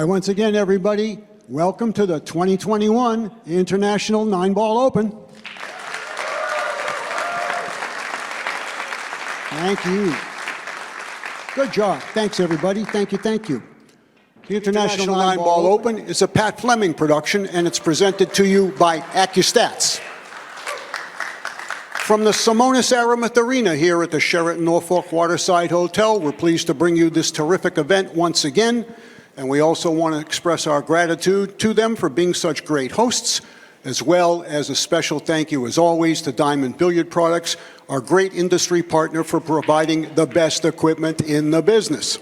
Hi, once again, everybody. Welcome to the 2021 International 9-Ball Open. Thank you. Good job. Thanks, everybody. Thank you, thank you. The International 9-Ball Open is a Pat Fleming production, and it's presented to you by Accu-Stats. From the Simonis Aramis Arena here at the Sheraton Norfolk Waterside Hotel, we're pleased to bring you this terrific event once again. And we also want to express our gratitude to them for being such great hosts, as well as a special thank you, as always, to Diamond Billiard Products, our great industry partner for providing the best equipment in the business.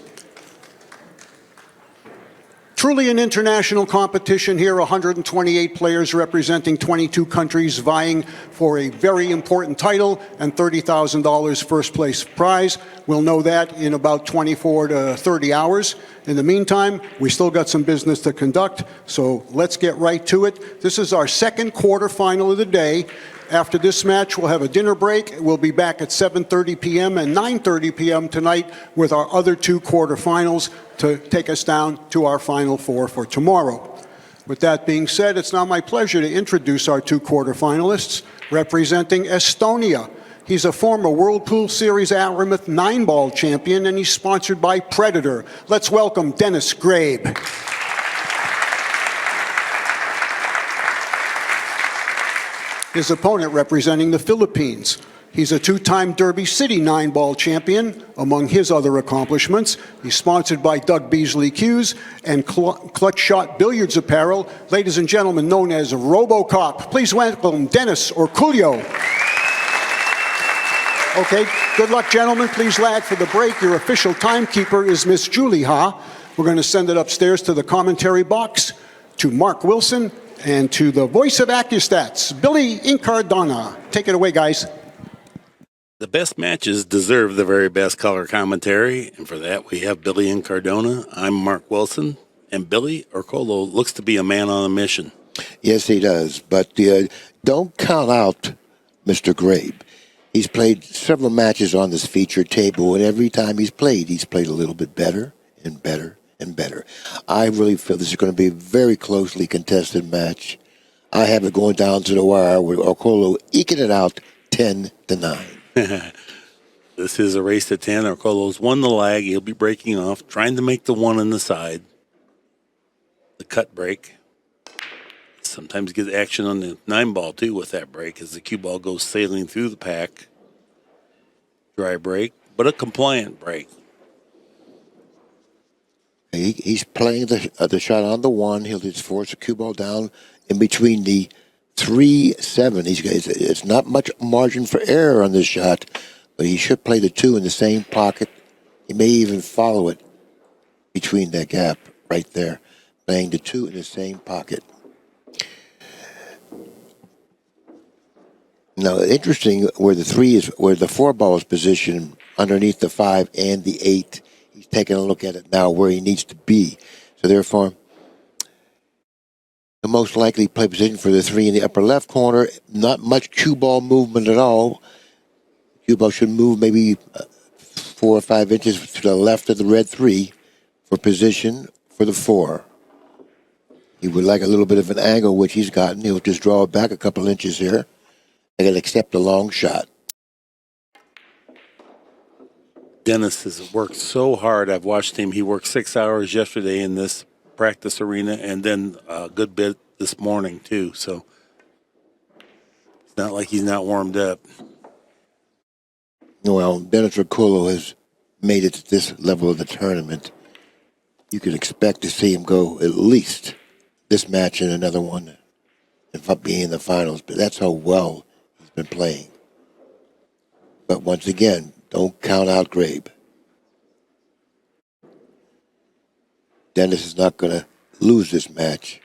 Truly an international competition here, 128 players representing 22 countries vying for a very important title and $30,000 first place prize. We'll know that in about 24 to 30 hours. In the meantime, we still got some business to conduct, so let's get right to it. This is our second quarterfinal of the day. After this match, we'll have a dinner break. We'll be back at 7:30 p.m. and 9:30 p.m. tonight with our other two quarterfinals to take us down to our Final Four for tomorrow. With that being said, it's now my pleasure to introduce our two quarterfinalists representing Estonia. He's a former Whirlpool Series Aramis 9-Ball champion, and he's sponsored by Predator. Let's welcome Denis Grabe. His opponent representing the Philippines. He's a two-time Derby City 9-Ball champion. Among his other accomplishments, he's sponsored by Doug Beasley Cues and Clutch Shot Billiards Apparel, ladies and gentlemen, known as RoboCop. Please welcome Denis Orcollo. Okay, good luck, gentlemen. Please lag for the break. Your official timekeeper is Miss Julie Ha. We're going to send it upstairs to the commentary box, to Mark Wilson, and to the voice of Accu-Stats, Billy Incardona. Take it away, guys. The best matches deserve the very best color commentary, and for that we have Billy Incardona. I'm Mark Wilson, and Billy Orcollo looks to be a man on a mission. Yes, he does, but don't count out Mr. Grabe. He's played several matches on this featured table, and every time he's played a little bit better and better and better. I really feel this is going to be a very closely contested match. I have it going down to the wire with Orcollo eking it out 10-9. This is a race to 10. Orcollo's won the lag. He'll be breaking off, trying to make the one on the side. The cut break. Sometimes gets action on the 9-ball, too, with that break as the cue ball goes sailing through the pack. Dry break, but a compliant break. He's playing the shot on the one. He'll just force the cue ball down in between the 3-7. It's not much margin for error on this shot, but he should play the 2 in the same pocket. He may even follow it between that gap right there, playing the 2 in the same pocket. Now, interesting where the 3 is, where the 4-ball is positioned underneath the 5 and the 8. He's taking a look at it now where he needs to be. So therefore, the most likely play position for the 3 in the upper left corner. Not much cue ball movement at all. Cue ball should move maybe 4 or 5 inches to the left of the red 3 for position for the 4. He would like a little bit of an angle, which he's gotten. He'll just draw it back a couple inches here. And he'll accept a long shot. Denis has worked so hard. I've watched him. He worked 6 hours yesterday in this practice arena and then a good bit this morning, too. So it's not like he's not warmed up. Well, Denis Orcollo has made it to this level of the tournament. You can expect to see him go at least this match and another one, if not being in the finals. But that's how well he's been playing. But once again, don't count out Grabe. Denis is not going to lose this match.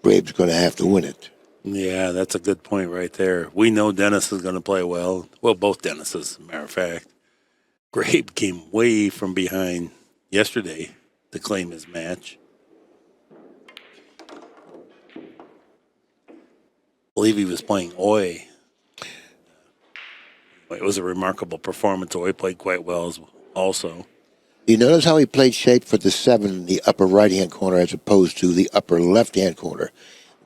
Grabe's going to have to win it. Yeah, that's a good point right there. We know Denis is going to play well. Well, both Denises, as a matter of fact. Grabe came way from behind yesterday to claim his match. I believe he was playing Oi. It was a remarkable performance. Oi played quite well also. You notice how he played shape for the 7 in the upper right-hand corner as opposed to the upper left-hand corner.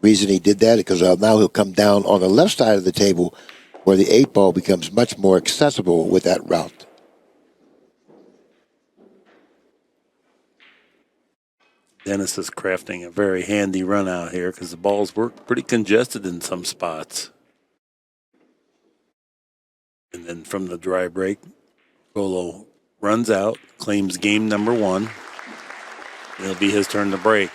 The reason he did that is because now he'll come down on the left side of the table where the 8 ball becomes much more accessible with that route. Dennis is crafting a very handy run out here because the balls were pretty congested in some spots. And then from the dry break, Orcollo runs out, claims game number 1. It'll be his turn to break.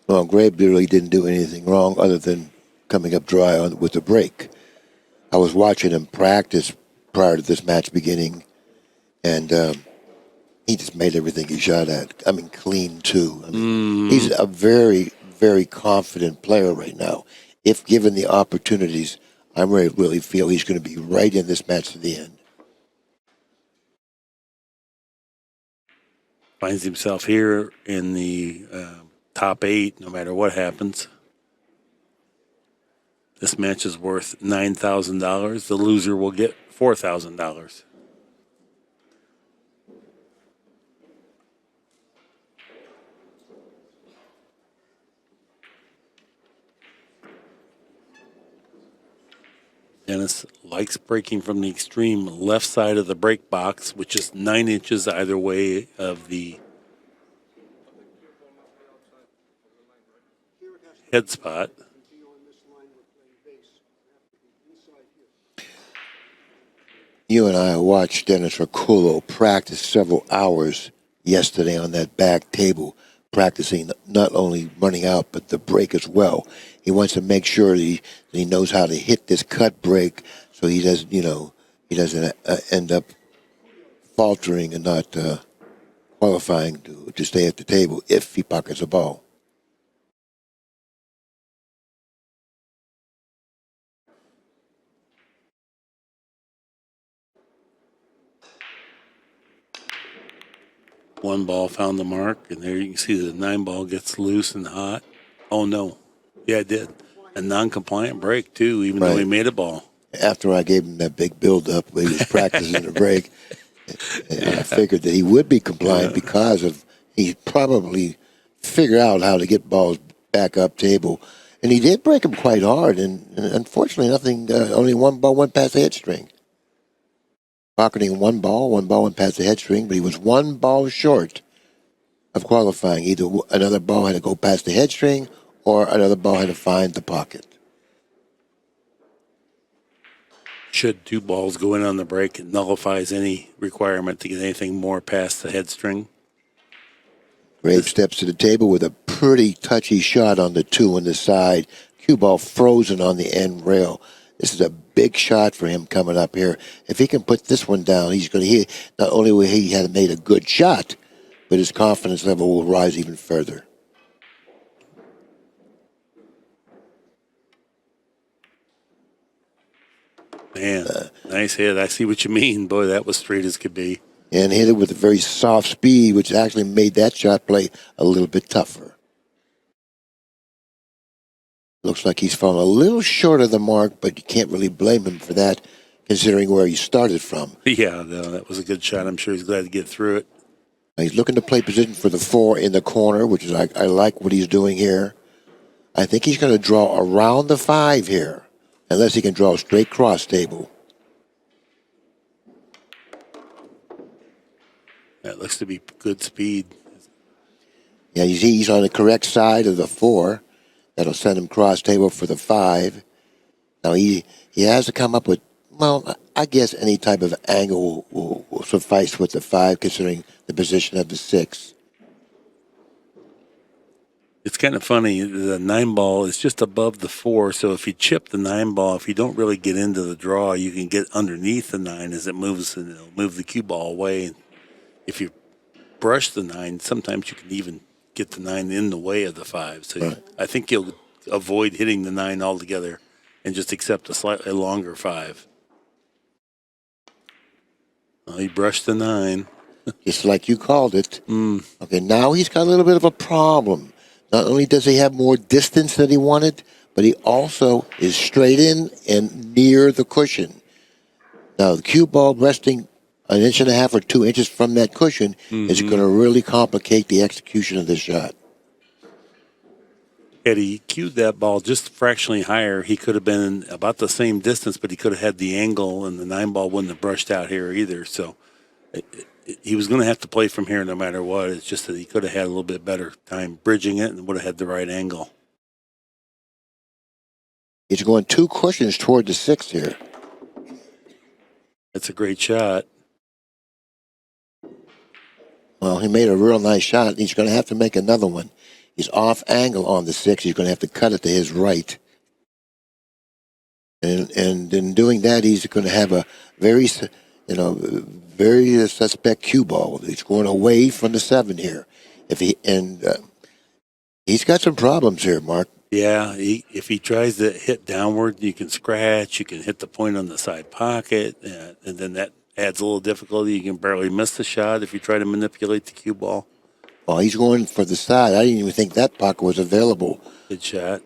Well, Grabe really didn't do anything wrong other than coming up dry with the break. I was watching him practice prior to this match beginning, and he just made everything he shot at. I mean, clean, too. I mean, he's a very, very confident player right now. If given the opportunities, I really feel he's going to be right in this match to the end. Finds himself here in the top 8, no matter what happens. This match is worth $9,000. The loser will get $4,000. Dennis likes breaking from the extreme left side of the break box, which is 9 inches either way of the head spot. You and I watched Denis Orcollo practice several hours yesterday on that back table, practicing not only running out, but the break as well. He wants to make sure that he knows how to hit this cut break so he doesn't, he doesn't end up faltering and not qualifying to stay at the table if he pockets a ball. One ball found the mark, and there you can see the 9 ball gets loose and hot. Oh, no. Yeah, it did. A non-compliant break, too, even though he made a ball. After I gave him that big build-up when he was practicing the break, I figured that he would be compliant because of he probably figured out how to get balls back up table. And he did break them quite hard, and unfortunately only one ball went past the head string. Pocketing one ball went past the head string, but he was one ball short of qualifying. Either another ball had to go past the head string or another ball had to find the pocket. Should 2 balls go in on the break, it nullifies any requirement to get anything more past the head string. Grabe steps to the table with a pretty touchy shot on the 2 on the side. Cue ball frozen on the end rail. This is a big shot for him coming up here. If he can put this one down, he's going to hit. Not only will he have made a good shot, but his confidence level will rise even further. Man, nice hit. I see what you mean. Boy, that was straight as could be. And hit it with a very soft speed, which actually made that shot play a little bit tougher. Looks like he's fallen a little short of the mark, but you can't really blame him for that, considering where he started from. Yeah, no, that was a good shot. I'm sure he's glad to get through it. He's looking to play position for the 4 in the corner, which is I like what he's doing here. I think he's going to draw around the 5 here, unless he can draw a straight cross table. That looks to be good speed. Yeah, he's on the correct side of the 4. That'll send him cross table for the 5. Now he has to come up with, well, I guess any type of angle will suffice with the 5, considering the position of the 6. It's kind of funny. The 9 ball is just above the 4, so if you chip the 9 ball, if you don't really get into the draw, you can get underneath the 9 as it moves, and it'll move the cue ball away. If you brush the 9, sometimes you can even get the 9 in the way of the 5. So Right. I think you'll avoid hitting the 9 altogether and just accept a slightly longer 5. Well, he brushed the 9. Just like you called it. Okay, now he's got a little bit of a problem. Not only does he have more distance than he wanted, but he also is straight in and near the cue ball resting an inch and a half or 2 inches from that cushion is going to really complicate the execution of the shot. Had he cued that ball just fractionally higher, he could have been about the same distance, but he could have had the angle, and the 9 ball wouldn't have brushed out here either. So he was going to have to play from here no matter what. It's just that he could have had a little bit better time bridging it and would have had the right angle. He's going 2 cushions toward the 6 here. That's a great shot. Well, he made a real nice shot. He's going to have to make another one. He's off angle on the 6. He's going to have to cut it to his right. And in doing that, he's going to have a very suspect cue ball. He's going away from the 7 here. He's got some problems here, Mark. Yeah, if he tries to hit downward, you can scratch. You can hit the point on the side pocket, and then that adds a little difficulty. You can barely miss the shot if you try to manipulate the cue ball. Oh, he's going for the side. I didn't even think that pocket was available. Good shot.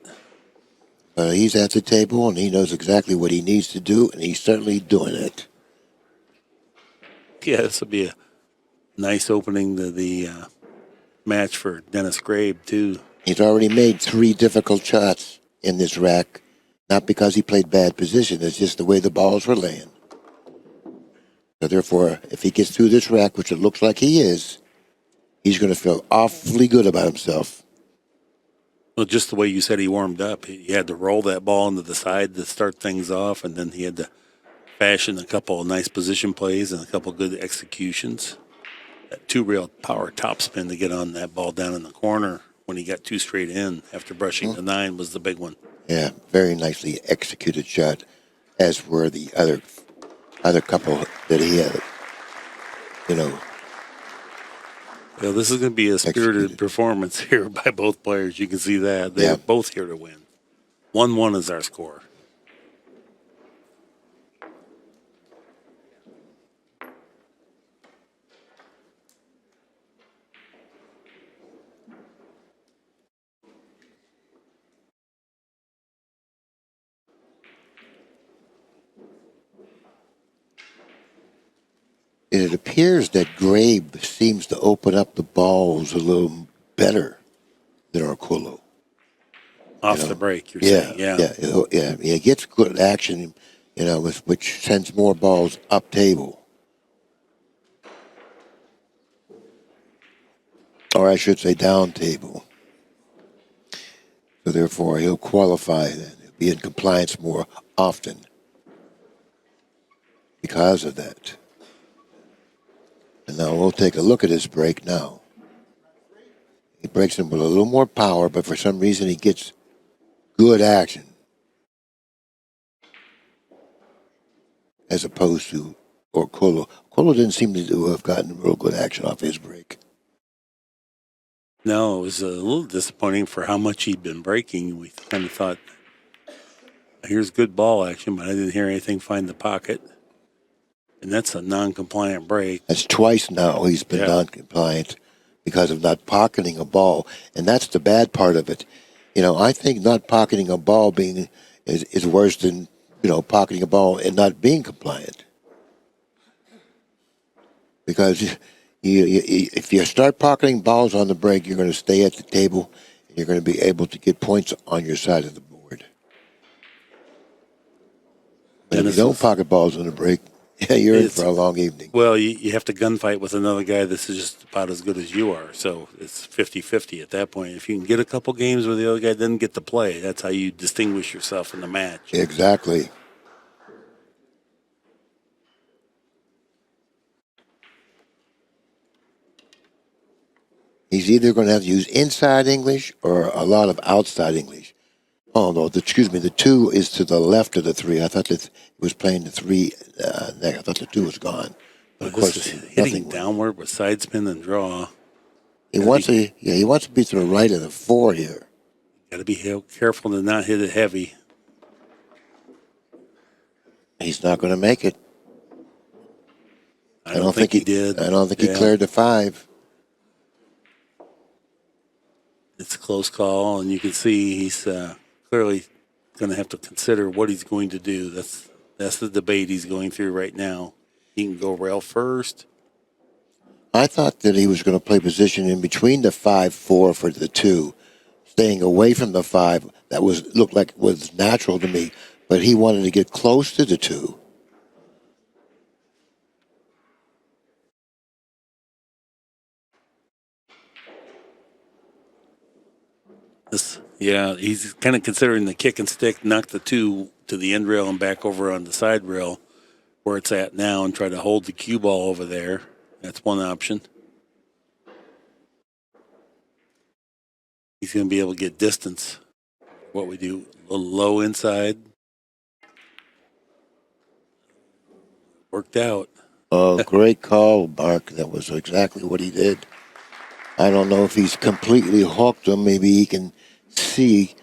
He's at the table, and he knows exactly what he needs to do, and he's certainly doing it. Yeah, this will be a nice opening to the match for Denis Grabe, too. He's already made 3 difficult shots in this rack, not because he played bad position. It's just the way the balls were laying. So therefore, if he gets through this rack, which it looks like he is, he's going to feel awfully good about himself. Well, just the way you said he warmed up. He had to roll that ball into the side to start things off, and then he had to fashion a couple of nice position plays and a couple of good executions. That 2 real power topspin to get on that ball down in the corner when he got 2 straight in after brushing the 9 was the big one. Yeah, very nicely executed shot, as were the other couple that he had, Well, this is going to be a spirited performance here by both players. You can see that. They're both here to win. 1-1 is our score. It appears that Grabe seems to open up the balls a little better than Orcollo. Off the break, you're saying. Yeah. He gets good action, which sends more balls up table. Or I should say down table. So therefore, he'll qualify and be in compliance more often because of that. And now we'll take a look at his break now. He breaks him with a little more power, but for some reason he gets good action. As opposed to Orcollo. Orcollo didn't seem to have gotten real good action off his break. No, it was a little disappointing for how much he'd been breaking. We kind of thought, here's good ball action, but I didn't hear anything find the pocket. And that's a non-compliant break. That's twice now he's been non-compliant because of not pocketing a ball. And that's the bad part of it. I think not pocketing a ball is worse than, pocketing a ball and not being compliant. Because if you start pocketing balls on the break, you're going to stay at the table and you're going to be able to get points on your side of the board. But if you don't pocket balls on the break, you're in for a long evening. Well, you have to gunfight with another guy that's just about as good as you are. So it's 50-50 at that point. If you can get a couple games where the other guy doesn't get to play, that's how you distinguish yourself in the match. Exactly. He's either going to have to use inside English or a lot of outside English. Oh, no, excuse me, the 2 is to the left of the 3. I thought that it was playing the 3 there. I thought the 2 was gone. But of course, hitting downward with side spin and draw. He wants to be to the right of the 4 here. Got to be careful to not hit it heavy. He's not going to make it. I don't think he did. I don't think he cleared the 5. It's a close call, and you can see he's clearly going to have to consider what he's going to do. That's the debate he's going through right now. He can go rail first. I thought that he was going to play position in between the 5-4 for the 2, staying away from the 5. That looked like was natural to me, but he wanted to get close to the 2. Yeah, he's kind of considering the kick and stick, knock the 2 to the end rail and back over on the side rail where it's at now and try to hold the cue ball over there. That's one option. He's going to be able to get distance. What we do, a little low inside. Worked out. Oh, great call, Mark. That was exactly what he did. I don't know if he's completely hooked him. Maybe he can see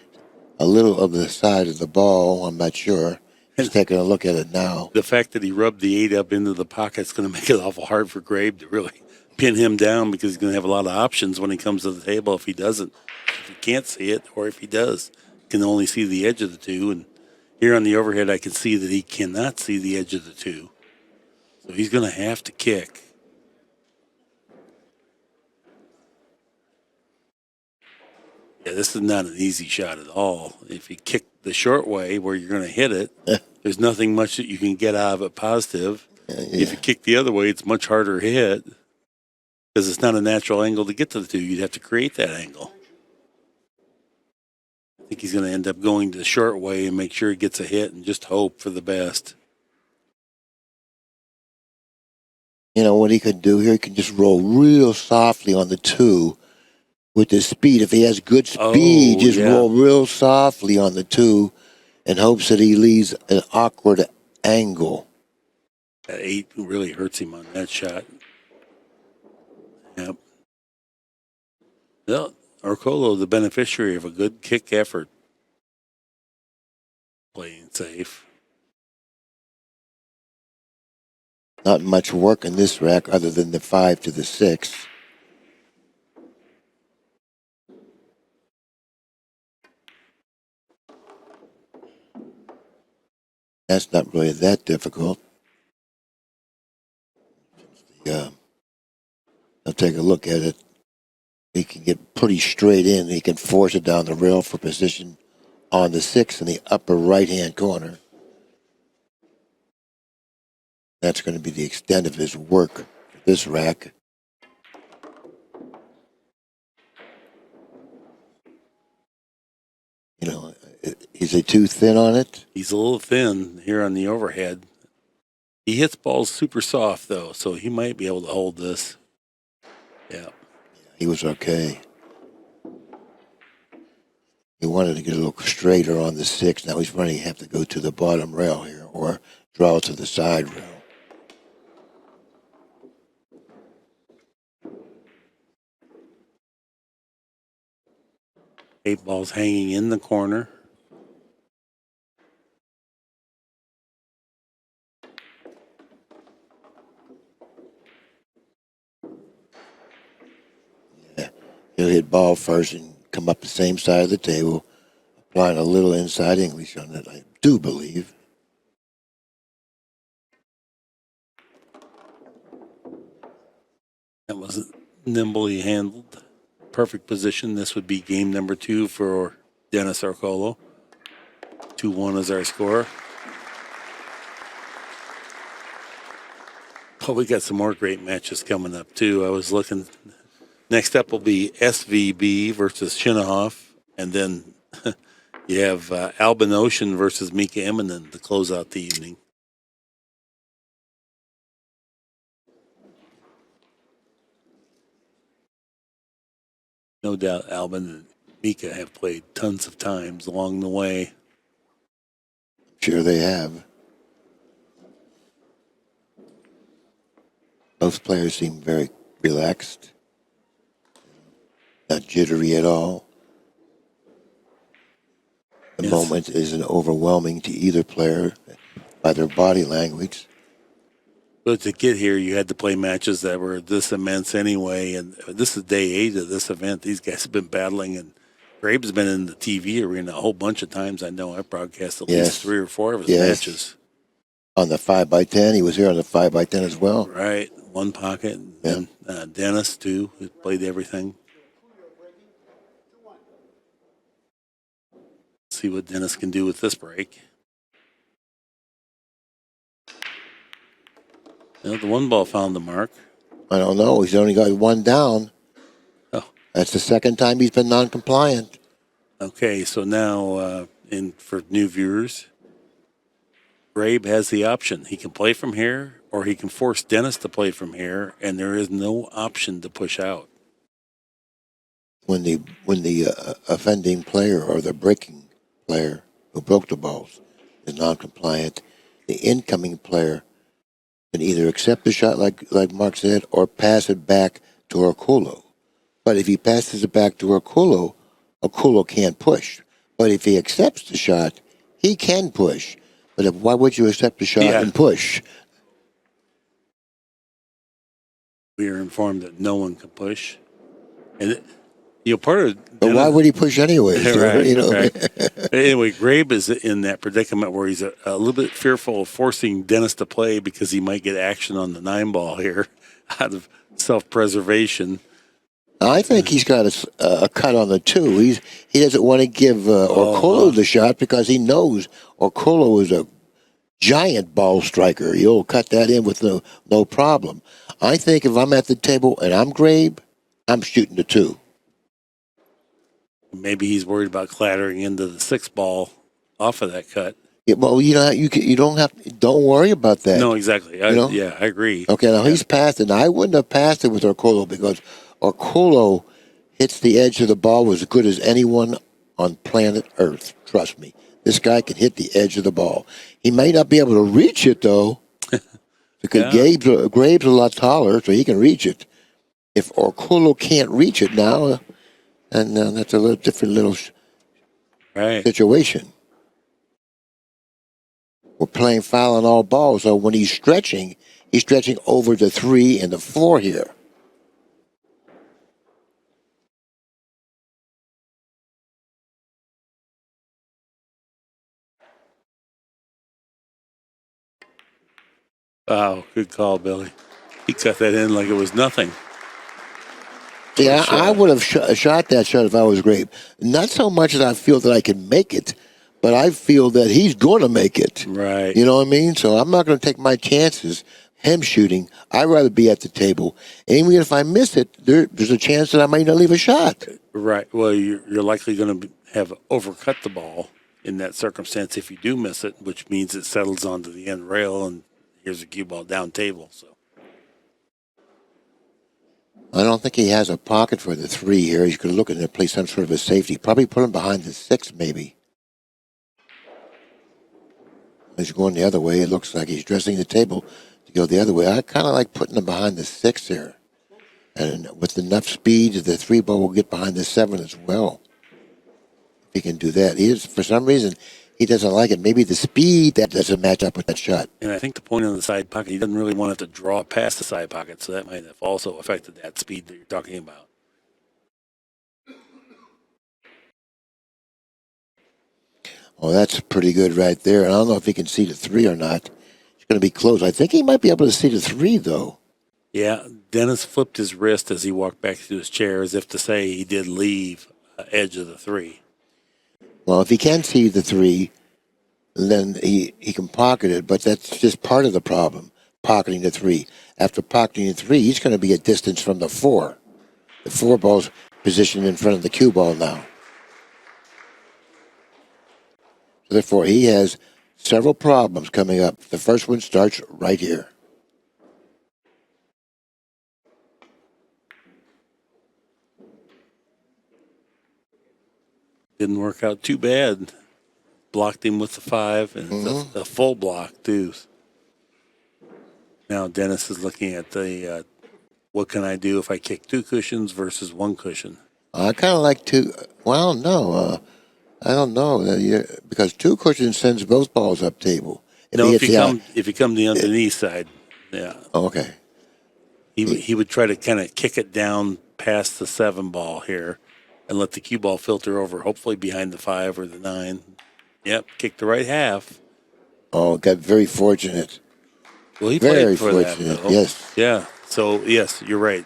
a little of the side of the ball. I'm not sure. He's taking a look at it now. The fact that he rubbed the 8 up into the pocket is going to make it awful hard for Grabe to really pin him down because he's going to have a lot of options when he comes to the table if he doesn't. If he can't see it, or if he does, can only see the edge of the 2. And here on the overhead, I can see that he cannot see the edge of the 2. So he's going to have to kick. Yeah, this is not an easy shot at all. If you kick the short way where you're going to hit it, there's nothing much that you can get out of it positive. If you kick the other way, it's much harder hit because it's not a natural angle to get to the 2. You'd have to create that angle. I think he's going to end up going the short way and make sure he gets a hit and just hope for the best. You know what he could do here? He can just roll real softly on the 2 with his speed. If he has good speed, just roll real softly on the 2 in hopes that he leaves an awkward angle. That 8 really hurts him on that shot. Yep. Well, Orcollo, the beneficiary of a good kick effort. Playing safe. Not much work in this rack other than the 5 to the 6. That's not really that difficult. I'll take a look at it. He can get pretty straight in. He can force it down the rail for position on the 6 in the upper right-hand corner. That's going to be the extent of his work for this rack. You know, is he too thin on it? He's a little thin here on the overhead. He hits balls super soft, though, so he might be able to hold this. Yeah. He was okay. He wanted to get a little straighter on the 6. Now he's going to have to go to the bottom rail here or draw to the side rail. Eight balls hanging in the corner. Yeah. He'll hit ball first and come up the same side of the table, applying a little inside English on it, I do believe. That wasn't nimbly handled. Perfect position. This would be game number 2 for Denis Orcollo. 2-1 is our score. Oh, we got some more great matches coming up, too. I was looking. Next up will be SVB versus Shinahoff. And then you have Albin Ocean versus Mika Eminen to close out the evening. No doubt Albin and Mika have played tons of times along the way. Sure they have. Both players seem very relaxed, not jittery at all. The moment isn't overwhelming to either player by their body language. But to get here, you had to play matches that were this immense anyway. And this is day 8 of this event. These guys have been battling, and Grabe's been in the TV arena a whole bunch of times. I know I broadcast at least 3 or 4 of his matches. on the 5x10. He was here on the 5x10 as well. Right, one pocket. And Dennis, too, who played everything. See what Dennis can do with this break. The one ball found the mark. I don't know. He's only got one down. Oh. That's the second time he's been non-compliant. Okay, so now for new viewers, Grabe has the option. He can play from here, or he can force Dennis to play from here, and there is no option to push out. When the offending player or the breaking player who broke the balls is non-compliant, the incoming player can either accept the shot, like Mark said, or pass it back to Orcollo. But if he passes it back to Orcollo, Orcollo can't push. But if he accepts the shot, he can push. But why would you accept the shot and push? We are informed that no one can push. And part of... But why would he push anyways? Right, right. Anyway, Grabe is in that predicament where he's a little bit fearful of forcing Dennis to play because he might get action on the 9-ball here out of self-preservation. I think he's got a cut on the 2. He doesn't want to give Orcollo the shot because he knows Orcollo is a giant ball striker. He'll cut that in with no problem. I think if I'm at the table and I'm Grabe, I'm shooting the 2. Maybe he's worried about clattering into the 6-ball off of that cut. Yeah, well, you don't worry about that. No, exactly. I agree. Okay, now he's passed it. Now, I wouldn't have passed it with Orcollo because Orcollo hits the edge of the ball as good as anyone on planet Earth. Trust me. This guy can hit the edge of the ball. He may not be able to reach it, though, because Grabe's a lot taller, so he can reach it. If Orcollo can't reach it now, and that's a little different situation. We're playing foul on all balls, so when he's stretching over the 3 and the 4 here. Wow, good call, Billy. He cut that in like it was nothing. Yeah, I would have shot that shot if I was Grabe. Not so much as I feel that I can make it, but I feel that he's going to make it. Right. You know what I mean? So I'm not going to take my chances, him shooting. I'd rather be at the table. And even if I miss it, there's a chance that I might not leave a shot. Right. Well, you're likely going to have overcut the ball in that circumstance if you do miss it, which means it settles onto the end rail, and here's a cue ball down table. So I don't think he has a pocket for the 3 here. He's going to look at it and play some sort of a safety. Probably put him behind the 6, maybe. He's going the other way. It looks like he's dressing the table to go the other way. I kind of like putting him behind the 6 here. And with enough speed, the 3 ball will get behind the 7 as well. If he can do that. For some reason, he doesn't like it. Maybe the speed that doesn't match up with that shot. And I think the point on the side pocket, he doesn't really want it to draw past the side pocket, so that might have also affected that speed that you're talking about. Oh, that's pretty good right there. I don't know if he can see the 3 or not. It's going to be close. I think he might be able to see the 3, though. Yeah, Dennis flipped his wrist as he walked back to his chair as if to say he did leave edge of the 3. Well, if he can see the 3, then he can pocket it, but that's just part of the problem, pocketing the 3. After pocketing the 3, he's going to be a distance from the 4. The 4 ball's positioned in front of the cue ball now. So therefore, he has several problems coming up. The first one starts right here. Didn't work out too bad. Blocked him with the 5 and a full block, too. Now Dennis is looking at the what can I do if I kick 2 cushions versus 1 cushion? I kind of like 2. Well, no. I don't know. Because 2 cushions sends both balls up table. If you come the underneath side, yeah. Oh, okay. He would try to kind of kick it down past the 7 ball here and let the cue ball filter over, hopefully behind the 5 or the 9. Yep, kick the right half. Oh, got very fortunate. Well, he Very played for fortunate, that, though. yes. Yeah. So, yes, you're right.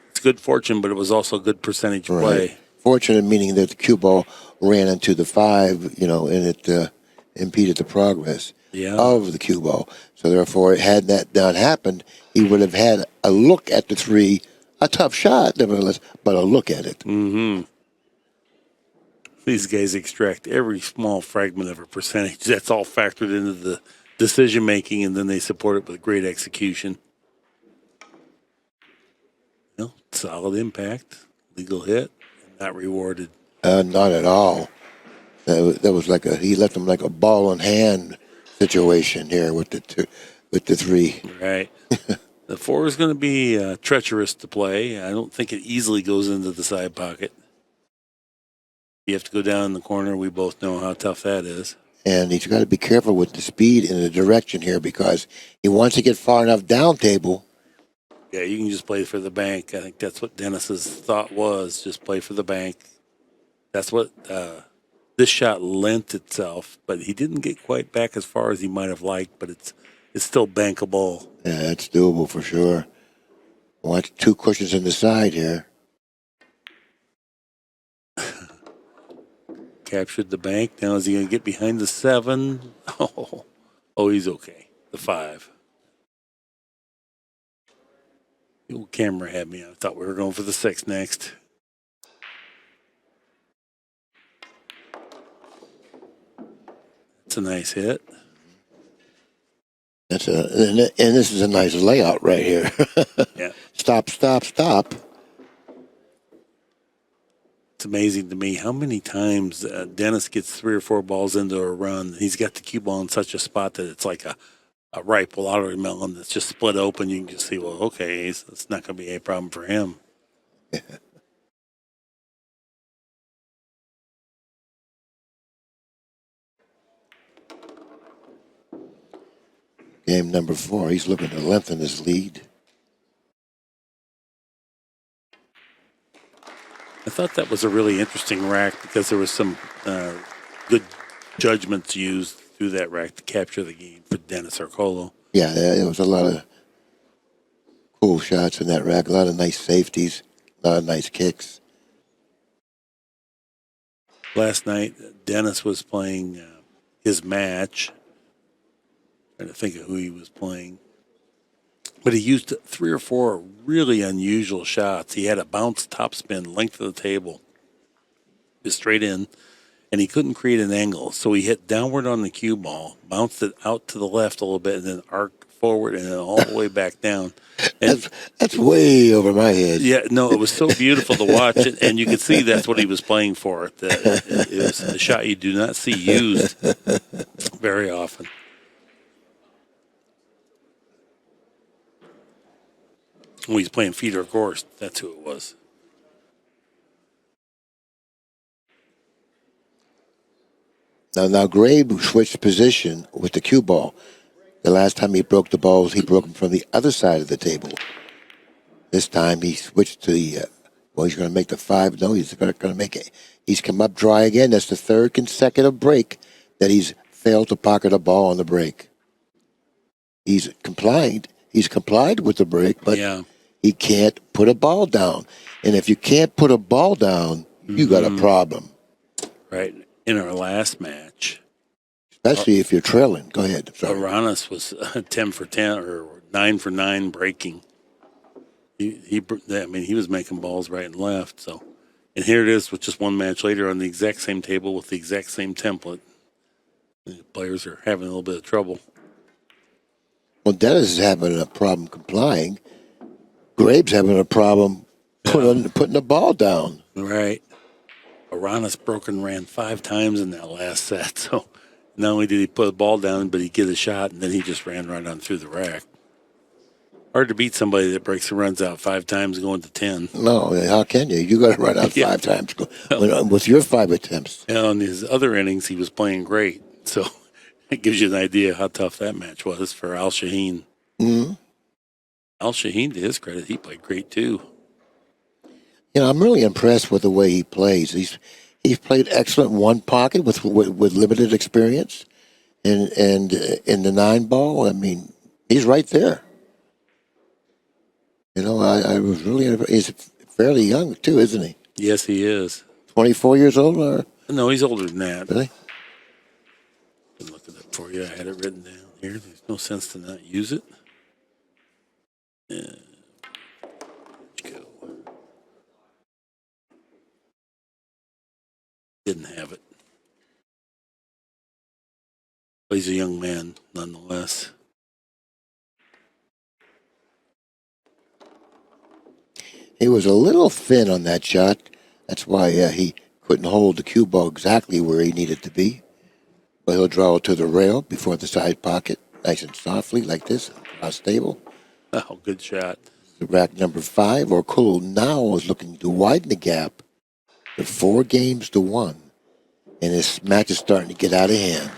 It's good fortune, but it was also good percentage Right. play. Fortunate meaning that the cue ball ran into the 5, and it impeded the progress Yeah. of the cue ball. So therefore, had that not happened, he would have had a look at the 3, a tough shot, nevertheless, but a look at it. Mm-hmm. These guys extract every small fragment of a percentage. That's all factored into the decision making, and then they support it with great execution. Solid impact, legal hit, not rewarded. Not at all. That was like he left him like a ball in hand situation here with the 3. Right. The 4 is going to be treacherous to play. I don't think it easily goes into the side pocket. You have to go down in the corner. We both know how tough that is. And he's got to be careful with the speed and the direction here because he wants to get far enough down table. Yeah, you can just play for the bank. I think that's what Dennis's thought was, just play for the bank. That's what this shot lent itself, but he didn't get quite back as far as he might have liked, but it's still bankable. Yeah, that's doable for sure. Watch 2 cushions in the side here. Captured the bank. Now is he going to get behind the 7? Oh, he's okay. The 5. The old camera had me. I thought we were going for the 6 next. It's a nice hit. And this is a nice layout right here. Yeah. Stop, stop, stop. It's amazing to me how many times Dennis gets 3 or 4 balls into a run. He's got the cue ball in such a spot that it's like a ripe watermelon that's just split open. You can just see, well, okay, it's not going to be a problem for him. Game number 4. He's looking to lengthen his lead. I thought that was a really interesting rack because there was some good judgments used through that rack to capture the game for Denis Orcollo. Yeah, there was a lot of cool shots in that rack. A lot of nice safeties. A lot of nice kicks. Last night, Dennis was playing his match. Trying to think of who he was playing. But he used 3 or 4 really unusual shots. He had a bounce topspin length of the table, just straight in, and he couldn't create an angle. So he hit downward on the cue ball, bounced it out to the left a little bit, and then arced forward and then all the way back down. And that's way over my head. yeah, no, it was so beautiful to watch, and you could see that's what he was playing for. It was a shot you do not see used very often. When he's playing feeder course, that's who it was. Now Grabe switched position with the cue ball. The last time he broke the balls, he broke them from the other side of the table. This time he switched to the, he's going to make the 5. No, he's going to make it. He's come up dry again. That's the 3rd consecutive break that he's failed to pocket a ball on the break. He's complied. He's complied with the break, but he can't put a ball down. And if you can't put a ball down, you got a problem. Right. In our last match, especially if you're trailing. Go ahead. Aranis was 10 for 10 or 9 for 9 breaking. He was making balls right and left. So, and here it is with just one match later on the exact same table with the exact same template. The players are having a little bit of trouble. Well, Dennis is having a problem complying. Grabe's having a problem putting the ball down. Right. Aranis broke and ran 5 times in that last set. So not only did he put the ball down, but he get a shot, and then he just ran right on through the rack. Hard to beat somebody that breaks and runs out 5 times going to 10. No, how can you? You got to run out 5 times with your 5 attempts. And on his other innings, he was playing great. So it gives you an idea how tough that match was for Al Shaheen. Mm-hmm. Al Shaheen, to his credit, he played great too. I'm really impressed with the way he plays. He's played excellent one pocket with limited experience, and in the 9 ball, I mean, he's right there. You know, I was really, he's fairly young too, isn't he? Yes, he is. 24 years old, or No, he's older than that. really? I can look it up for you. I had it written down here. There's no sense to not use it. Let's go. Didn't have it. But he's a young man, nonetheless. He was a little thin on that shot. That's why he couldn't hold the cue ball exactly where he needed to be. But he'll draw it to the rail before the side pocket, nice and softly like this, across table. Oh, good shot. Rack number 5, Orcollo now is looking to widen the gap to 4 games to 1. And this match is starting to get out of hand.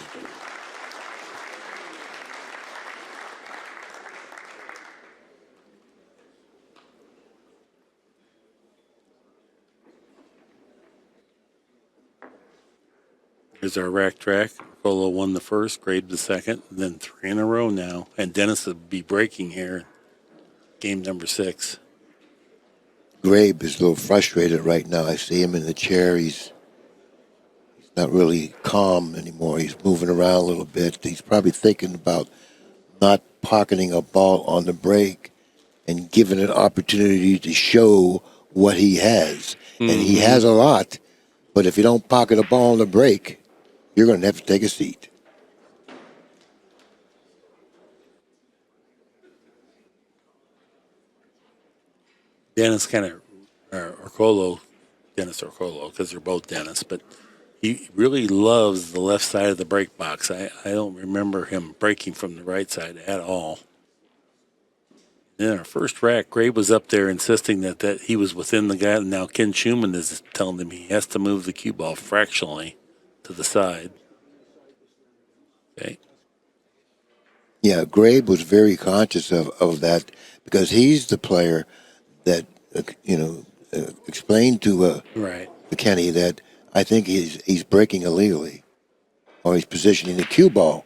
Here's our rack track. Orcollo won the first, Grabe the second, and then 3 in a row now. And Dennis will be breaking here. Game number 6. Grabe is a little frustrated right now. I see him in the chair. He's not really calm anymore. He's moving around a little bit. He's probably thinking about not pocketing a ball on the break and giving an opportunity to show what he has. And he has a lot, but if you don't pocket a ball on the break, you're going to have to take a seat. Dennis kind of, Orcollo, Dennis Orcollo, because they're both Dennis, but he really loves the left side of the break box. I don't remember him breaking from the right side at all. In our first rack, Grabe was up there insisting that he was within the guy. Now Ken Schumann is telling him he has to move the cue ball fractionally to the side. Okay. Yeah, Grabe was very conscious of that because he's the player that, explained to Right. Kenny that I think he's breaking illegally or he's positioning the cue ball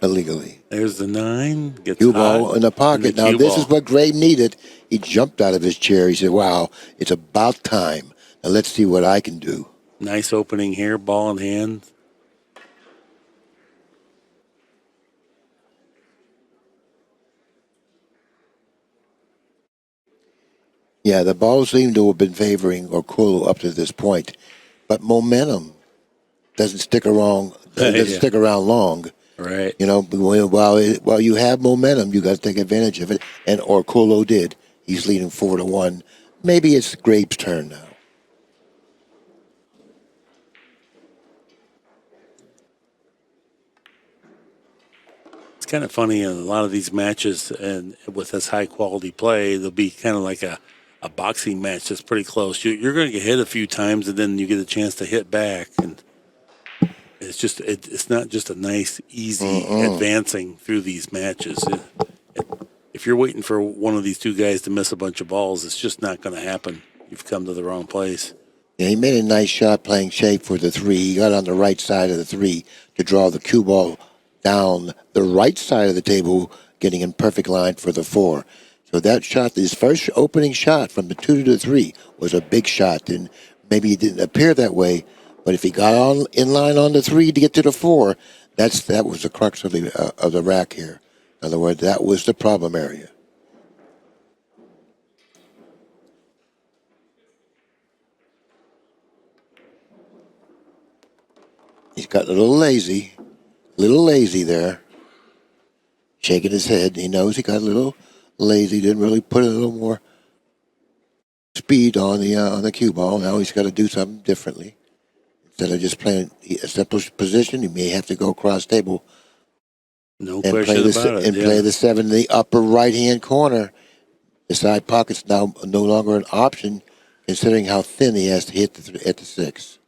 illegally. There's the 9. Gets Cue hot ball in the pocket. Now, this is what Grabe needed. He jumped out of his chair. He said, wow, it's about time. Now, let's see what I can do. Nice opening here, ball in hand. Yeah, the ball seemed to have been favoring Orcollo up to this point, but momentum doesn't stick around. Stick around long. Right. You know, while you have momentum, you got to take advantage of it. And Orcollo did. He's leading 4-1. Maybe it's Grabe's turn now. It's kind of funny in a lot of these matches, and with this high quality play, there'll be kind of like a boxing match that's pretty close. You're going to get hit a few times, and then you get a chance to hit back, and it's just it's not just a nice, easy advancing through these matches. If you're waiting for one of these two guys to miss a bunch of balls, it's just not going to happen. You've come to the wrong place. Yeah, he made a nice shot playing shape for the 3. He got on the right side of the 3 to draw the cue ball down the right side of the table, getting in perfect line for the 4. So that shot, his first opening shot from the 2 to the 3, was a big shot. And maybe it didn't appear that way, but if he got on in line on the 3 to get to the 4, that was the crux of the rack here. In other words, that was the problem area. He's got a little lazy there, shaking his head. He knows he got a little lazy. Didn't really put a little more speed on the cue ball. Now he's got to do something differently. Instead of just playing a simple position, he may have to go across table No and question about it. And play the 7 in the upper right-hand corner. The side pocket's now no longer an option, considering how thin he has to hit at the 6.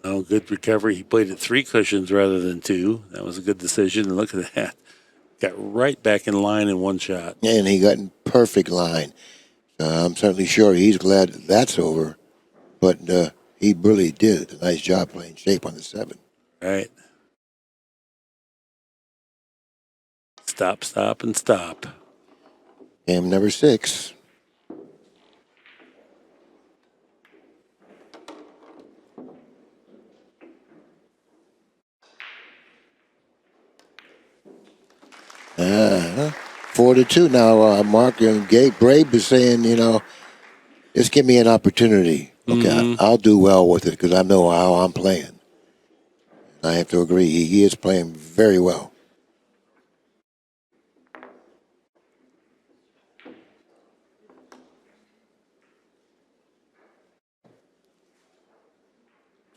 Oh, good recovery. He played at 3 cushions rather than 2. That was a good decision. And look at that. Got right back in line in one shot. And he got in perfect line. I'm certainly sure he's glad that's over. But He really did a nice job playing shape on the 7. Right. Stop, stop, and stop. Game number 6. Uh-huh. 4-2 now, Mark. And Grabe is saying, just give me an opportunity. Okay, I'll do well with it because I know how I'm playing. I have to agree. He is playing very well.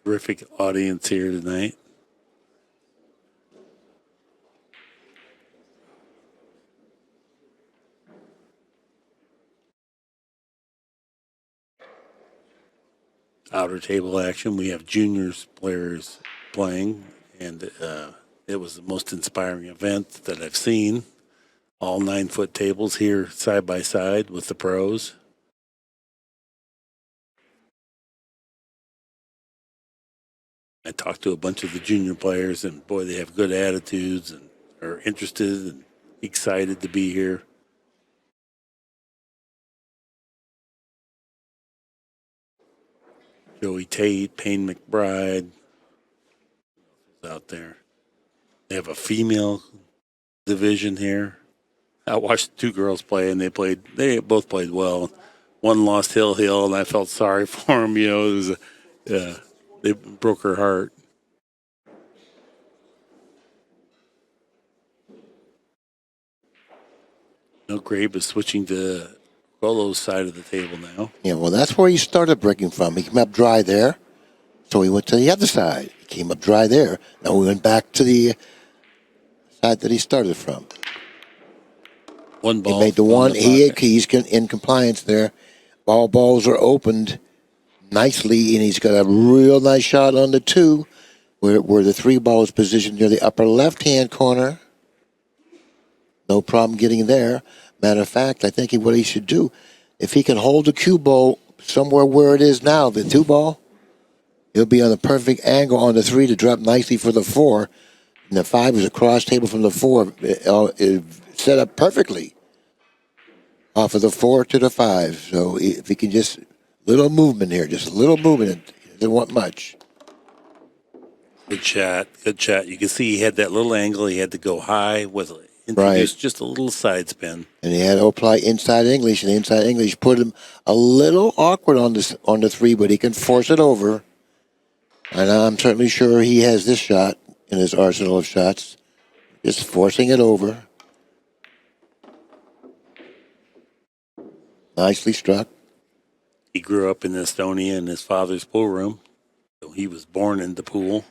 Terrific audience here tonight. Outer table action. We have juniors players playing, and it was the most inspiring event that I've seen. All 9-foot tables here side by side with the pros. I talked to a bunch of the junior players, and boy, they have good attitudes and are interested and excited to be here. Joey Tate, Payne McBride is out there. They have a female division here. I watched 2 girls play, and they both played well. One lost Hill, and I felt sorry for him. They broke her heart. Grabe is switching to Orcollo's side of the table now. Yeah, well, that's where he started breaking from. He came up dry there, so he went to the other side. He came up dry there. Now we went back to the side that he started from. One ball. He made the one. He's in compliance there. All balls are opened nicely, and he's got a real nice shot on the 2, where the 3 ball is positioned near the upper left-hand corner. No problem getting there. Matter of fact, I think what he should do, if he can hold the cue ball somewhere where it is now, the 2 ball, he'll be on the perfect angle on the 3 to drop nicely for the 4. And the 5 is a cross table from the 4. It set up perfectly off of the 4 to the 5. So if he can just, little movement here, just a little movement. He doesn't want much. Good shot. You can see he had that little angle. He had to go high with introduce just a little side spin. And he had to apply inside English, and inside English put him a little awkward on the 3, but he can force it over. And I'm certainly sure he has this shot in his arsenal of shots. Just forcing it over. Nicely struck. He grew up in Estonia in his father's pool room. So he was born in the pool.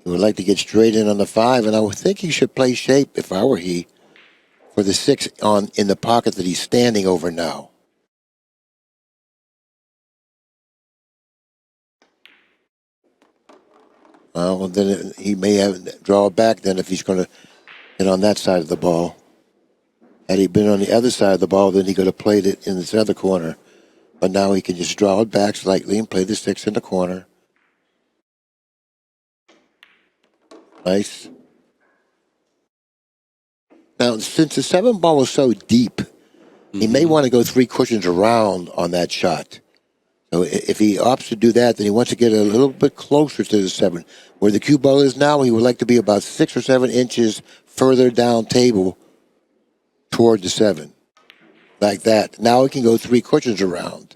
He would like to get straight in on the 5, and I would think he should play shape, if I were he, for the 6 in the pocket that he's standing over now. Well, then he may have draw it back then if he's going to get on that side of the ball. Had he been on the other side of the ball, then he could have played it in this other corner. But now he can just draw it back slightly and play the 6 in the corner. Nice. Now, since the 7 ball was so deep, he may want to go 3 cushions around on that shot. So if he opts to do that, then he wants to get a little bit closer to the 7. Where the cue ball is now, he would like to be about 6 or 7 inches further down table toward the 7. Like that. Now he can go 3 cushions around.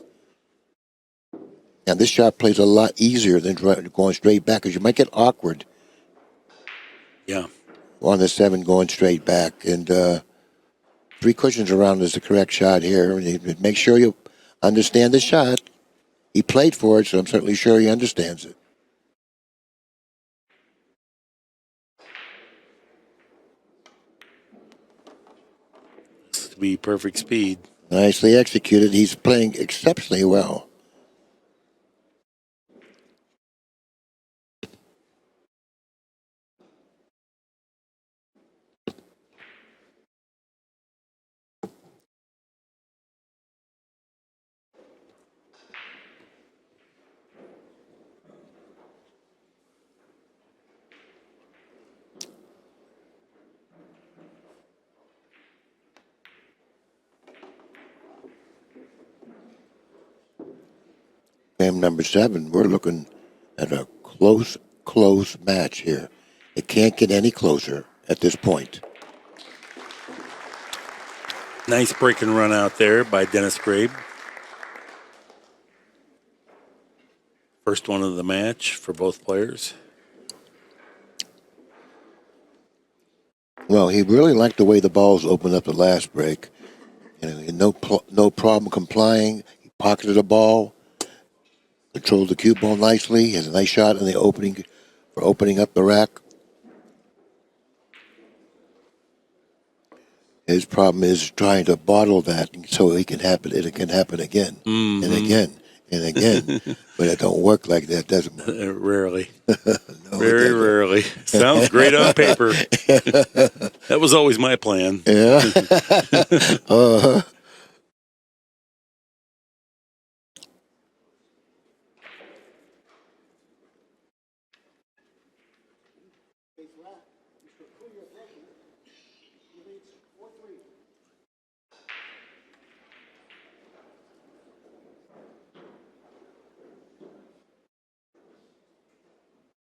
Now this shot plays a lot easier than going straight back, because you might get awkward. Yeah. On the 7 going straight back. And 3 cushions around is the correct shot here. Make sure you understand the shot. He played for it, so I'm certainly sure he understands it. This to be perfect speed. Nicely executed. He's playing exceptionally well. game number 7, we're looking at a close match here. It can't get any closer at this point. Nice break and run out there by Denis Grabe. First one of the match for both players. Well, he really liked the way the balls opened up the last break. No problem complying. He pocketed the ball, controlled the cue ball nicely. Has a nice shot in the opening for opening up the rack. His problem is trying to bottle that so it can happen again and again and again. But it don't work like that, does it? Rarely. No, Very rarely. Sounds great on paper. That was always my plan. Yeah.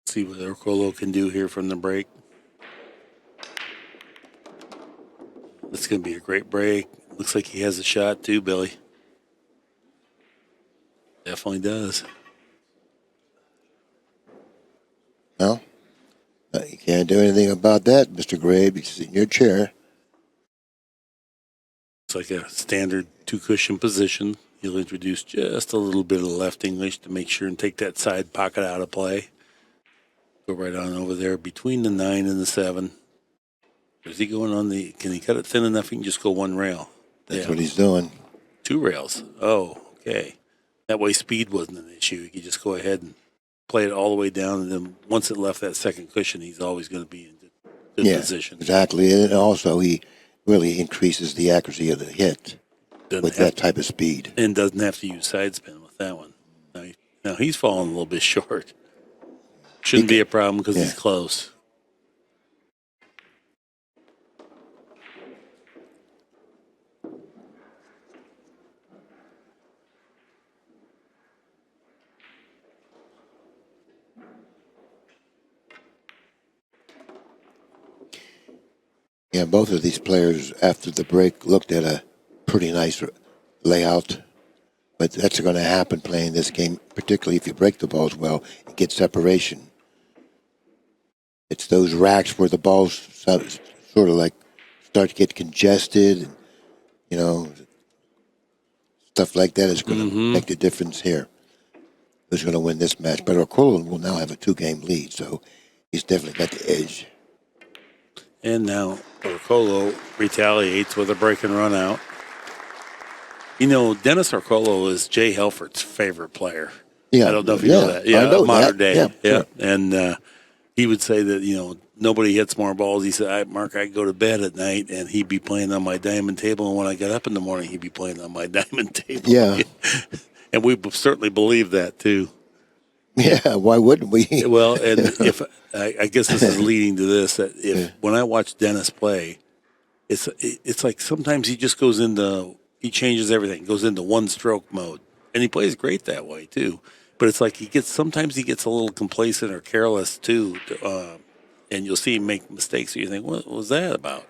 See what Orcollo can do here from the break. This is going to be a great break. Looks like he has a shot too, Billy. Definitely does. Well, you can't do anything about that, Mr. Grabe. You sit in your chair. It's like a standard 2-cushion position. He'll introduce just a little bit of left English to make sure and take that side pocket out of play. Go right on over there between the 9 and the 7. Is he going on the? Can he cut it thin enough? He can just go one rail. That's what he's doing. 2 rails. Oh, okay. That way, speed wasn't an issue. He could just go ahead and play it all the way down, and then once it left that second cushion, he's always going to be in good position. Exactly, and also he really increases the accuracy of the hit with that type of speed, and doesn't have to use side spin with that one. Now he's falling a little bit short. Shouldn't be a problem because he's close. Yeah, both of these players after the break looked at a pretty nice layout, but that's going to happen playing this game, particularly if you break the balls well and get separation. It's those racks where the balls sort of like start to get congested, and, stuff like that is going to make the difference here. Who's going to win this match? But Orcollo will now have a 2-game lead, so he's definitely got the edge. And now Orcollo retaliates with a break and run out. Denis Orcollo is Jay Helford's favorite player. Yeah, I don't know if you know that. Yeah, I know modern that. day. Yeah. And he would say that, nobody hits more balls. He said, Mark, I'd go to bed at night, and he'd be playing on my diamond table. And when I got up in the morning, he'd be playing on my diamond table. Yeah. And we certainly believe that, too. Yeah, why wouldn't we? Well, and if I guess this is leading to this, that when I watch Denis play, it's like sometimes he just he changes everything, goes into one-stroke mode, and he plays great that way too. But it's like sometimes he gets a little complacent or careless too, and you'll see him make mistakes. So you think, what was that about?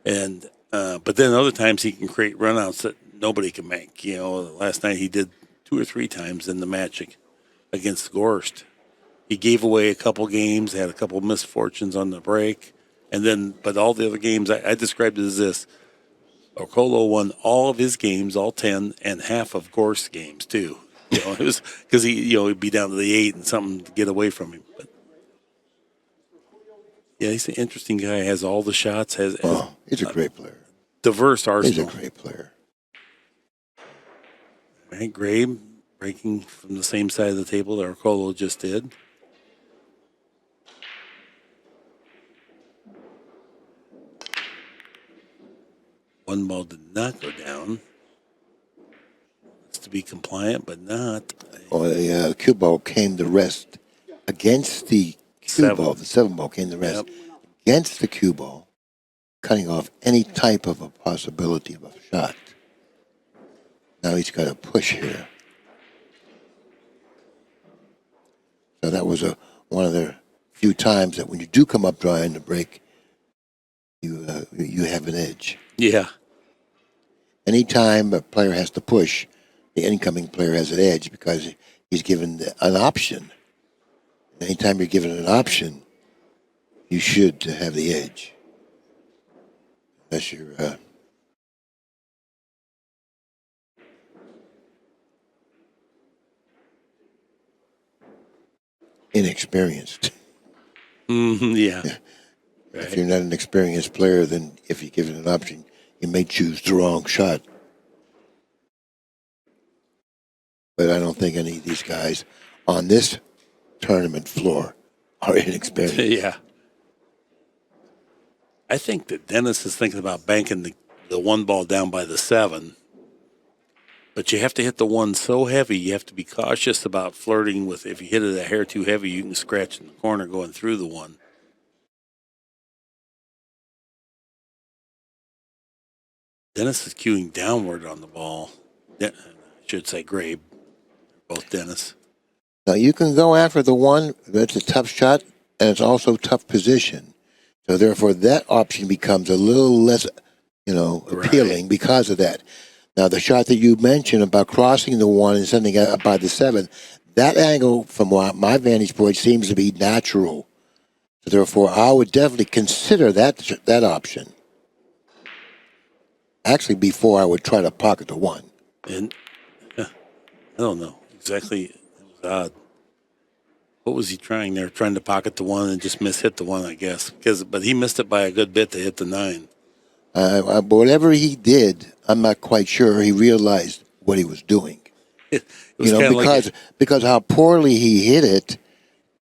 And but then other times he can create runouts that nobody can make. Last night he did 2 or 3 times in the match against Gorst. He gave away a couple games, had a couple of misfortunes on the break, but all the other games, I described it as this. Orcollo won all of his games, all 10, and half of Gorst's games, too. It was because he'd be down to the 8 and something to get away from him. But yeah, he's an interesting guy. Has all the shots. He's a great player. Diverse arsenal. He's a great player. All right, Grabe breaking from the same side of the table that Orcollo just did. One ball did not go down. It's to be compliant, but not. Well, the cue ball came to rest against the cue ball. The 7 ball came to rest against the cue ball, cutting off any type of a possibility of a shot. Now he's got to push here. was one of the few times that when you do come up dry in the break, you have an edge. Yeah. Anytime a player has to push, the incoming player has an edge because he's given an option. Anytime you're given an option, you should have the edge. Unless you're inexperienced. Yeah. If you're not an experienced player, then if you're given an option, you may choose the wrong shot. But I don't think any of these guys on this tournament floor are inexperienced. Yeah. I think that Dennis is thinking about banking the one ball down by the 7. But you have to hit the 1 so heavy, you have to be cautious about flirting with. If you hit it a hair too heavy, you can scratch in the corner going through the 1. Dennis is cueing downward on the ball. I should say Grabe. Both Dennis. Now you can go after the 1. That's a tough shot, and it's also tough position. So therefore, that option becomes a little less, appealing because of that. Now the shot that you mentioned about crossing the 1 and sending it up by the 7, that angle from my vantage point seems to be natural. So therefore, I would definitely consider that option. Actually, before I would try to pocket the 1. And I don't know exactly. It was odd. What was he trying there? Trying to pocket the 1 and just mishit the 1, I guess. But he missed it by a good bit to hit the 9. Whatever he did, I'm not quite sure he realized what he was doing. It was because how poorly he hit it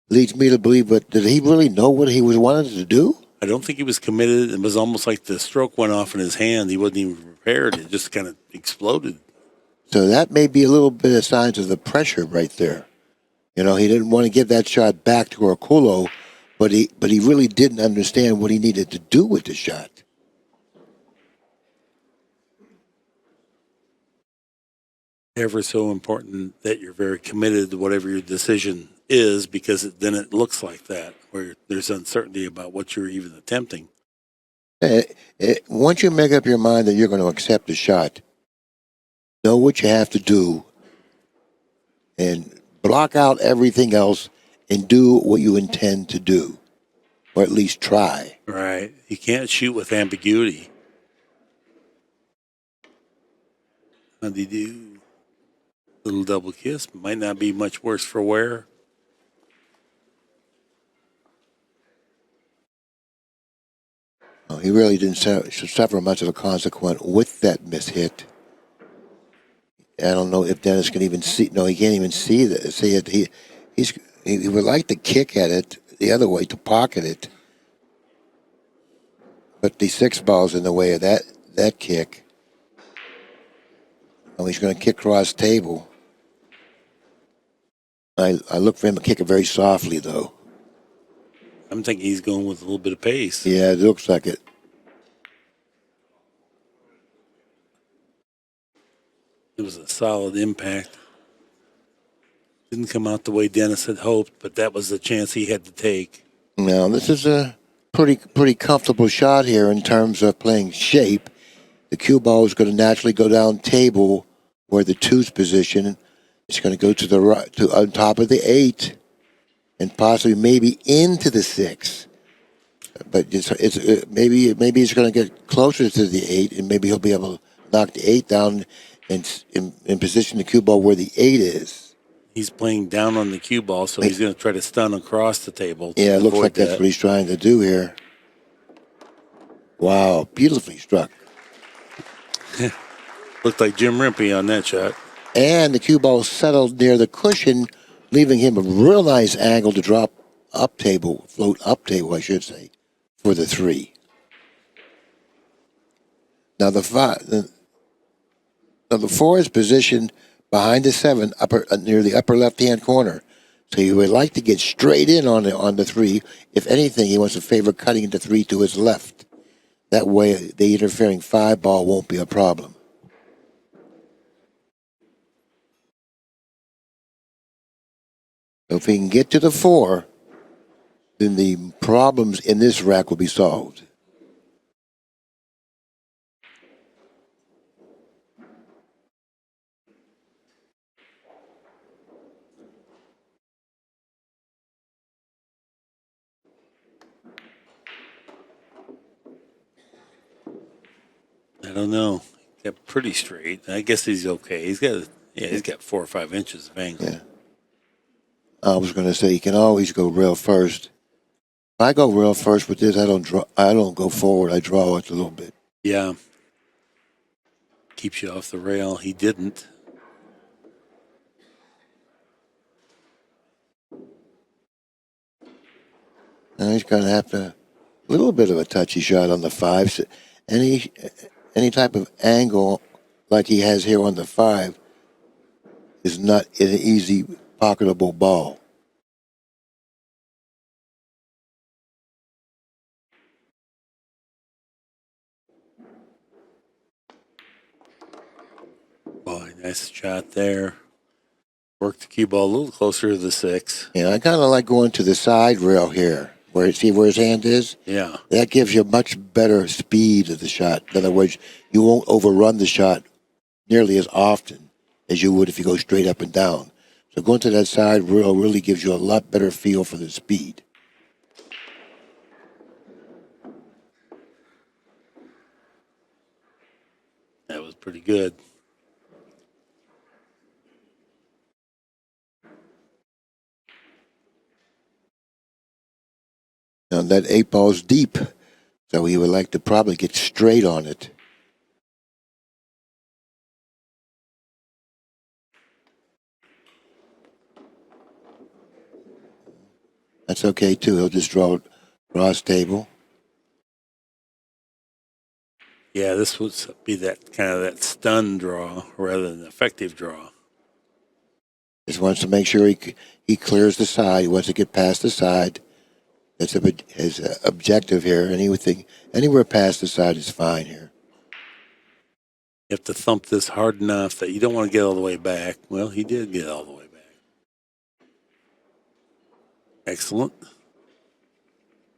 leads me to believe. But did he really know what he was wanted to do? I don't think he was committed. It was almost like the stroke went off in his hand. He wasn't even prepared. It just kind of exploded. So that may be a little bit of signs of the pressure right there. He didn't want to give that shot back to Orcollo, but he really didn't understand what he needed to do with the shot. Ever so important that you're very committed to whatever your decision is, because then it looks like that, where there's uncertainty about what you're even attempting. Once you make up your mind that you're going to accept the shot, know what you have to do and block out everything else and do what you intend to do, or at least try. Right. You can't shoot with ambiguity. How'd he do? Little double kiss. Might not be much worse for wear. He really didn't suffer much of a consequence with that mishit. I don't know if Dennis can even see. No, he can't even see it. He would like to kick at it the other way, to pocket it. But the 6 ball's in the way of that kick. Oh, he's going to kick cross table. I look for him to kick it very softly, though. I'm thinking he's going with a little bit of pace. Yeah, it looks like it. It was a solid impact. Didn't come out the way Dennis had hoped, but that was the chance he had to take. Now, this is a pretty comfortable shot here in terms of playing shape. The cue ball is going to naturally go down table where the 2's position. It's going to go to the right, on top of the 8, and possibly maybe into the 6. But maybe it's going to get closer to the 8, and maybe he'll be able to knock the 8 down and in position the cue ball where the 8 is. He's playing down on the cue ball, so he's going to try to stun across the table. Yeah, it looks like that's what he's trying to do here. Wow, beautifully struck. Looked like Jim Rimpey on that shot. And the cue ball settled near the cushion, leaving him a real nice angle to float up table, I should say, for the 3. Now the 4 is positioned behind the 7, near the upper left-hand corner. So he would like to get straight in on the 3. If anything, he wants to favor cutting the 3 to his left. That way, the interfering 5 ball won't be a problem. So if he can get to the 4, then the problems in this rack will be solved. I don't know. Got pretty straight. I guess he's okay. He's got 4 or 5 inches of angle. Yeah. I was going to say you can always go rail first. If I go rail first with this, I don't go forward. I draw it a little bit. Yeah. Keeps you off the rail. He didn't. Now he's going to have a little bit of a touchy shot on the 5. So any type of angle like he has here on the 5 is not an easy pocketable ball. Boy, nice shot there. Work the cue ball a little closer to the 6. Yeah, I kind of like going to the side rail here. See where his hand is? Yeah. That gives you much better speed of the shot. In other words, you won't overrun the shot nearly as often as you would if you go straight up and down. So going to that side rail really gives you a lot better feel for the speed. That was pretty good. Now that 8 ball's deep, so he would like to probably get straight on it. That's okay too. He'll just draw a stable. Yeah, this would be that kind of that stun draw rather than effective draw. Just wants to make sure he clears the side. He wants to get past the side. That's his objective here. Anything anywhere past the side is fine here. You have to thump this hard enough that you don't want to get all the way back. Well, he did get all the way back. Excellent.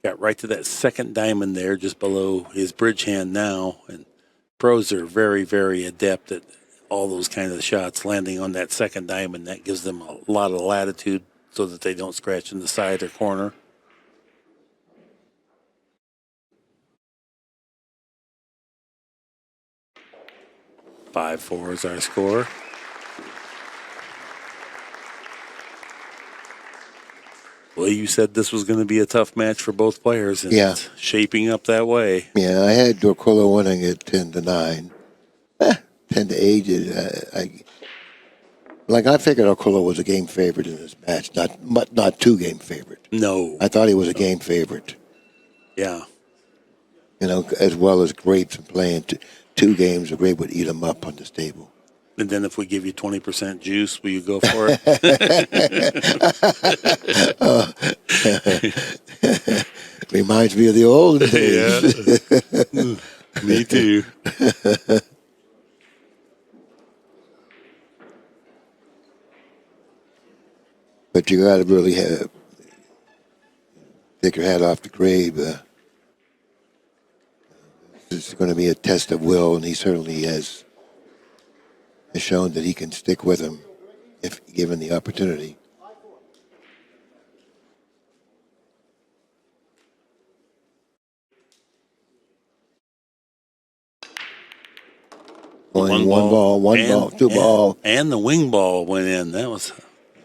Got right to that second diamond there, just below his bridge hand now. And pros are very, very adept at all those kind of shots, landing on that second diamond. That gives them a lot of latitude so that they don't scratch in the side or corner. Five, 4 is our score. Well, you said this was going to be a tough match for both players, and Yeah. it's shaping up that way. Yeah, I had Orcollo winning at 10-9. 10-8. I figured Orcollo was a game favorite in this match, not 2-game favorite. No. I thought he was a game favorite. Yeah. As well as Grape's playing 2 games, Grape would eat him up on this table. And then if we give you 20% juice, will you go for it? Reminds me of the old days. Yeah. Me too. But you got to really take your hat off to Grabe. It's going to be a test of will, and he certainly has shown that he can stick with him if given the opportunity. One ball, two ball. And the wing ball went in. That was,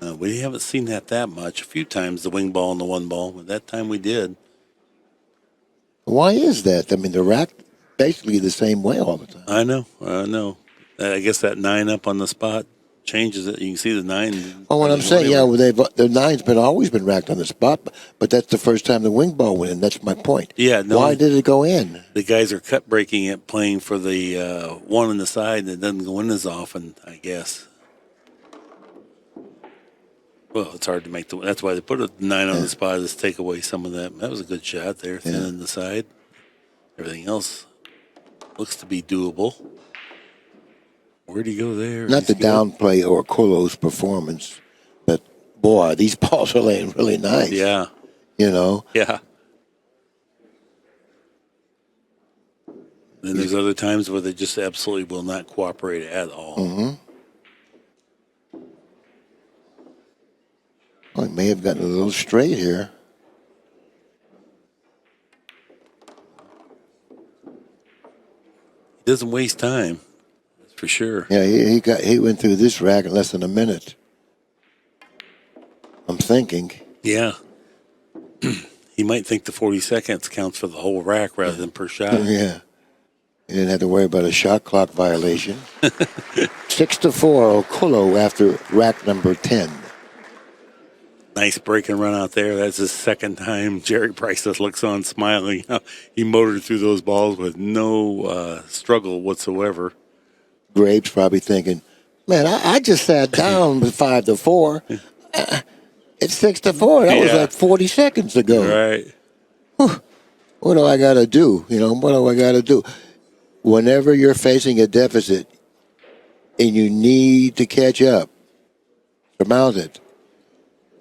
we haven't seen that much. A few times the wing ball and the 1 ball, but that time we did. Why is that? I mean, the rack basically the same way all the time. I know. I guess that 9 up on the spot changes it. You can see the 9. Well, what I'm saying, the 9's always been racked on the spot, but that's the first time the wing ball went in. That's my point. Yeah. No, why did it go in? The guys are cut breaking it, playing for the 1 on the side, and it doesn't go in as often, I guess. Well, it's hard to make that's why they put a 9 on the spot, is to take away some of that. That was a good shot there, thin in the side. Everything else looks to be doable. Where'd he go there? Not to downplay Orcollo's performance, but boy, these balls are laying really nice. Yeah. You know, Yeah. Then there's other times where they just absolutely will not cooperate at all. well, he may have gotten a little straight here. He doesn't waste time, that's for sure. Yeah, he went through this rack in less than a minute. I'm thinking. Yeah. He might think the 40 seconds counts for the whole rack rather than per shot. Yeah. He didn't have to worry about a shot clock violation. 6-4, Orcollo after rack number 10. Nice break and run out there. That's his second time. Jerry Price just looks on smiling. He motored through those balls with no struggle whatsoever. Grabe's probably thinking, man, I just sat down with 5-4. It's 6-4. That was like 40 seconds ago. Right. What do I got to do? What do I got to do? Whenever you're facing a deficit and you need to catch up, surmount it.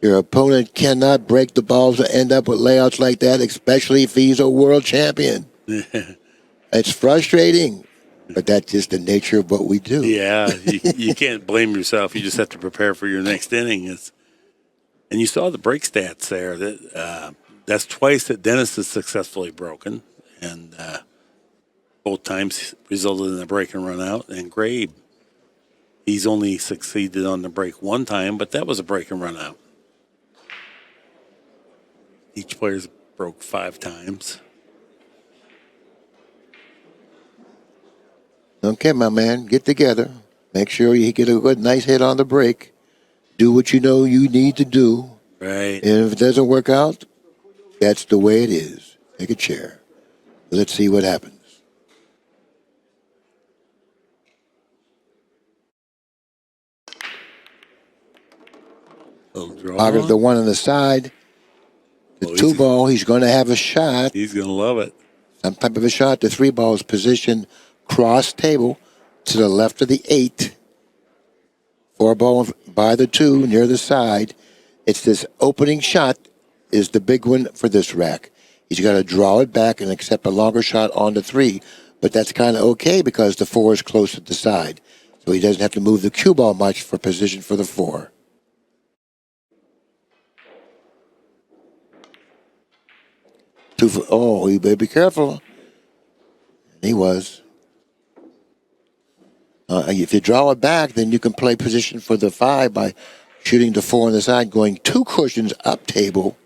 Your opponent cannot break the balls and end up with layouts like that, especially if he's a world champion. It's frustrating, but that's just the nature of what we do. Yeah, you can't blame yourself. You just have to prepare for your next inning. And you saw the break stats there. That's twice that Dennis has successfully broken, and both times resulted in a break and run out. And Grabe, he's only succeeded on the break one time, but that was a break and run out. Each player's broke 5 times. Okay, my man, get together. Make sure you get a good, nice hit on the break. Do what you know you need to do. Right. And if it doesn't work out, that's the way it is. Take a chair. Let's see what happens. Pocket the one on the side. The 2-ball, he's going to have a shot. He's going to love it. Some type of a shot. The 3-ball is positioned cross table to the left of the 8. 4-ball by the 2 near the side. It's this opening shot is the big one for this rack. He's got to draw it back and accept a longer shot on the 3. But that's kind of okay because the 4 is close at the side. So he doesn't have to move the cue ball much for position for the 4. Oh, you better be careful. And he was. If you draw it back, then you can play position for the 5 by shooting the 4 on the side, going 2 cushions up table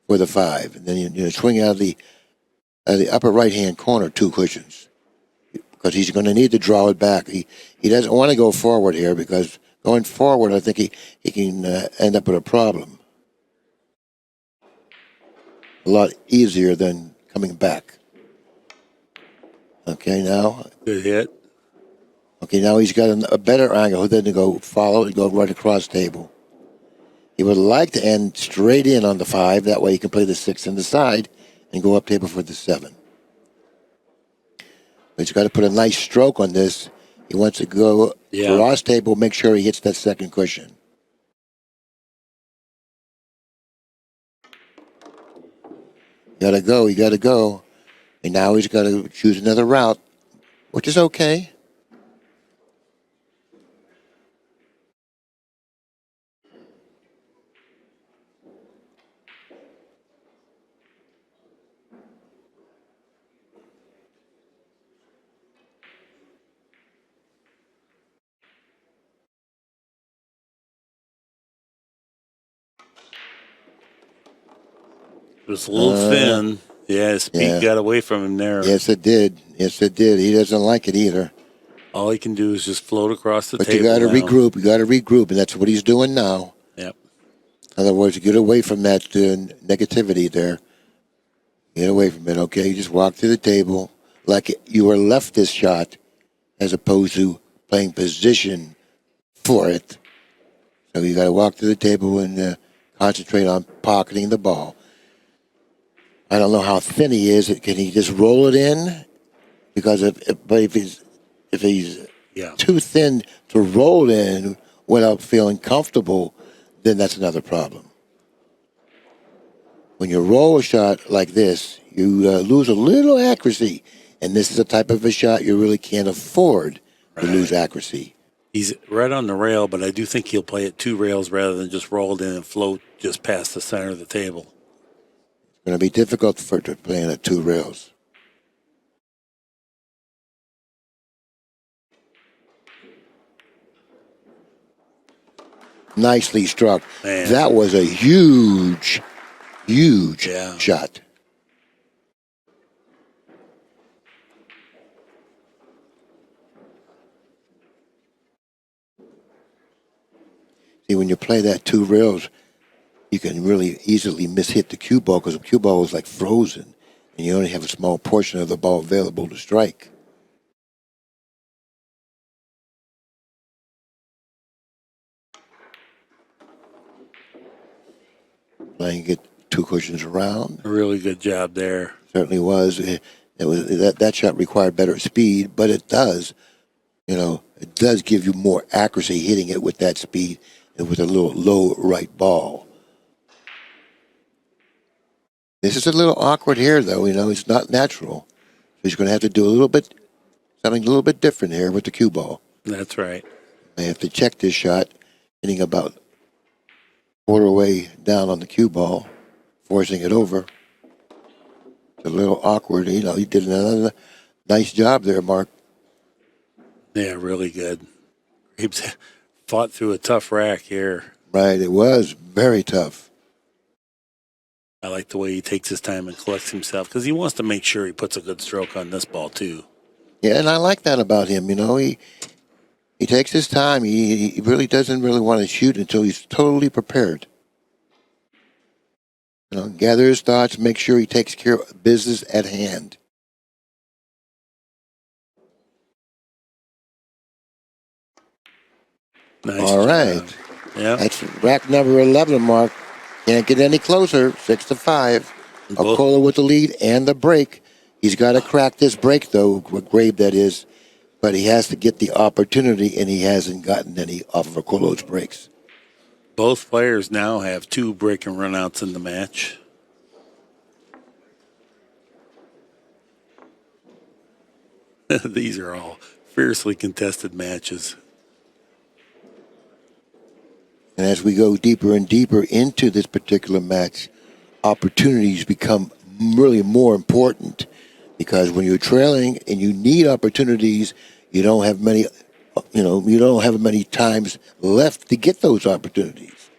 for the 5. And then you swing out of the upper right-hand corner 2 cushions. Because he's going to need to draw it back. He doesn't want to go forward here because going forward, I think he can end up with a problem. A lot easier than coming back. Okay, now. Good hit. Okay, now he's got a better angle than to go follow and go right across table. He would like to end straight in on the 5. That way he can play the 6 in the side and go up table for the 7. But he's got to put a nice stroke on this. He wants to go across table, make sure he hits that second cushion. You got to go. And now he's got to choose another route, which is okay. It was a little thin. Yeah, his speed got away from him there. Yes, it did. He doesn't like it either. All he can do is just float across the but table. But you got to regroup. You got to regroup, and that's what he's doing now. Yep. In other words, get away from that negativity there. Get away from it, okay? You just walk to the table like you were left this shot as opposed to playing position for it. So you got to walk to the table and concentrate on pocketing the ball. I don't know how thin he is. Can he just roll it in? Because if he's too thin to roll in without feeling comfortable, then that's another problem. When you roll a shot like this, you lose a little accuracy. And this is a type of a shot you really can't afford to lose accuracy. He's right on the rail, but I do think he'll play at 2 rails rather than just roll it in and float just past the center of the table. It's going to be difficult for to play at 2 rails. Nicely struck. Man. That was a huge shot. See, when you play that 2 rails, you can really easily mishit the cue ball because the cue ball is like frozen, and you only have a small portion of the ball available to strike. Playing it 2 cushions around. A really good job there. Certainly was. That shot required better speed, but it does. It does give you more accuracy hitting it with that speed and with a little low right ball. This is a little awkward here, though. It's not natural. So he's going to have to do something a little bit different here with the cue ball. That's right. I have to check this shot, hitting about quarter way down on the cue ball, forcing it over. It's a little awkward. He did another nice job there, Mark. Yeah, really good. Graves fought through a tough rack here. Right, it was very tough. I like the way he takes his time and collects himself because he wants to make sure he puts a good stroke on this ball, too. Yeah, and I like that about him. He takes his time. He really doesn't really want to shoot until he's totally prepared. Gather his thoughts, make sure he takes care of business at hand. Nice All right. job. Yeah. That's rack number 11, Mark. Can't get any closer. 6-5. Orcollo with the lead and the break. He's got to crack this break, though, Grabe that is. But he has to get the opportunity, and he hasn't gotten any off of Orcollo's breaks. Both players now have 2 break and runouts in the match. These are all fiercely contested matches. And as we go deeper and deeper into this particular match, opportunities become really more important because when you're trailing and you need opportunities, you don't have many times left to get those opportunities.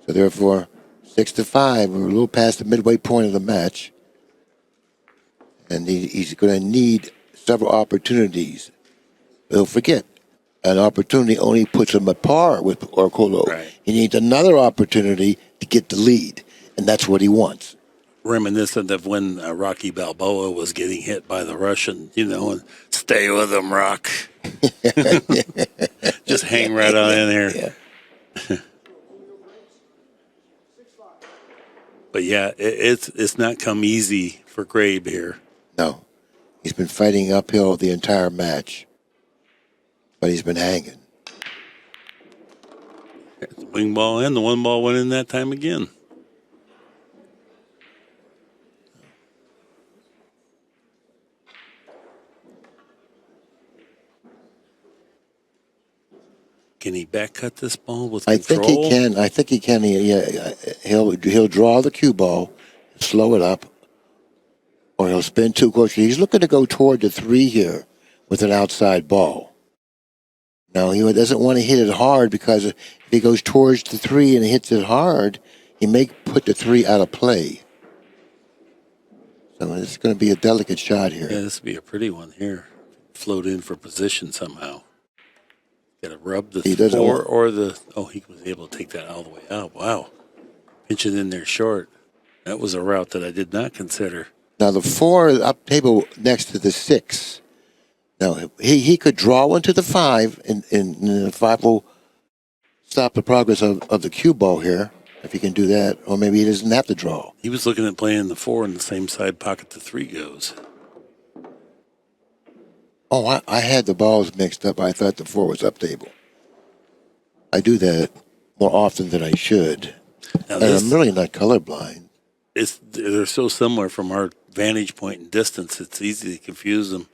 So therefore, 6-5, we're a little past the midway point of the match, and he's going to need several opportunities. Don't forget, an opportunity only puts him at par with Orcollo. Right. He needs another opportunity to get the lead, and that's what he wants. Reminiscent of when Rocky Balboa was getting hit by the Russian, and stay with him, Rock. Just hang right on in there. Yeah. But yeah, it's not come easy for Grabe here. No. He's been fighting uphill the entire match, but he's been hanging. The wing ball and the 1 ball went in that time again. Can he back cut this ball with control? I think he can. He'll draw the cue ball, slow it up, or he'll spin 2 courses. He's looking to go toward the 3 here with an outside ball. Now, he doesn't want to hit it hard because if he goes towards the 3 and hits it hard, he may put the 3 out of play. So it's going to be a delicate shot here. Yeah, this would be a pretty one here. Float in for position somehow. Got to rub the 4 or the... Oh, he was able to take that all the way out. Wow. Pinch it in there short. That was a route that I did not consider. Now, the 4 is up table next to the 6. Now, he could draw one to the 5, and the 5 will stop the progress of the cue ball here, if he can do that. Or maybe he doesn't have to draw. He was looking at playing the 4 in the same side pocket the 3 goes. Oh, I had the balls mixed up. I thought the 4 was up table. I do that more often than I should. Now And I'm really not colorblind. they're so similar from our vantage point and distance. It's easy to confuse them.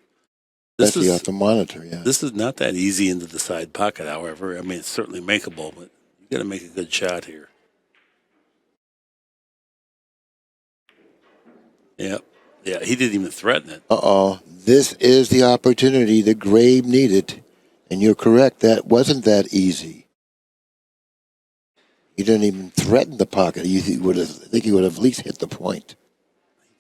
Especially off the monitor, yeah. This is not that easy into the side pocket, however. I mean, it's certainly makeable, but you got to make a good shot here. Yep. Yeah, he didn't even threaten it. Uh-oh. This is the opportunity that Grabe needed. And you're correct, that wasn't that easy. He didn't even threaten the pocket. I think he would have at least hit the point.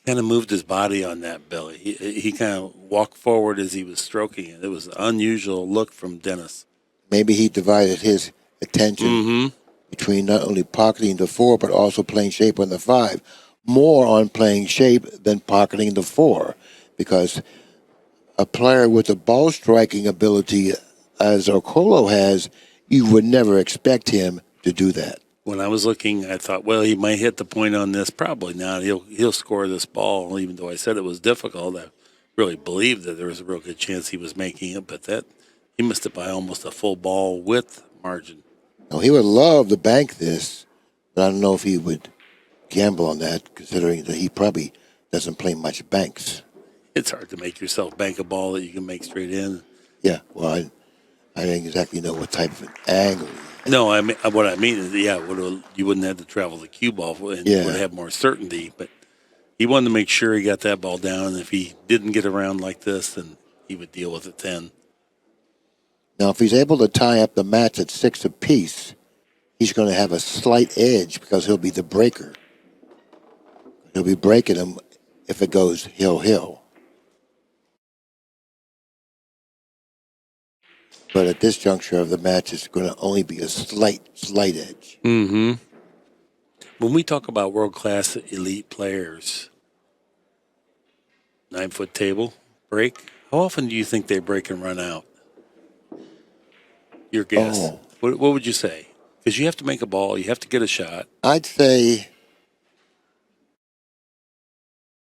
Kind of moved his body on that, Billy. He kind of walked forward as he was stroking it. It was an unusual look from Denis. Maybe he divided his attention between not only pocketing the 4, but also playing shape on the 5. More on playing shape than pocketing the 4, because a player with a ball striking ability as Orcollo has, you would never expect him to do that. When I was looking, I thought, well, he might hit the point on this. Probably not. He'll score this ball. Even though I said it was difficult, I really believed that there was a real good chance he was making it. But he missed it by almost a full ball width margin. Now, he would love to bank this, but I don't know if he would gamble on that, considering that he probably doesn't play much banks. It's hard to make yourself bank a ball that you can make straight in. Yeah, well, I didn't exactly know what type of an angle. No, I mean what I mean is, you wouldn't have to travel the cue ball, and you would have more certainty. But he wanted to make sure he got that ball down. And if he didn't get around like this, then he would deal with it 10. Now, if he's able to tie up the match at 6 apiece, he's going to have a slight edge because he'll be the breaker. He'll be breaking him if it goes hill-hill. But at this juncture of the match, it's going to only be a slight edge. Mm-hmm. When we talk about world-class elite players, 9-foot table, break, how often do you think they break and run out? Your guess. Oh. What would you say? Because you have to make a ball, you have to get a shot. I'd say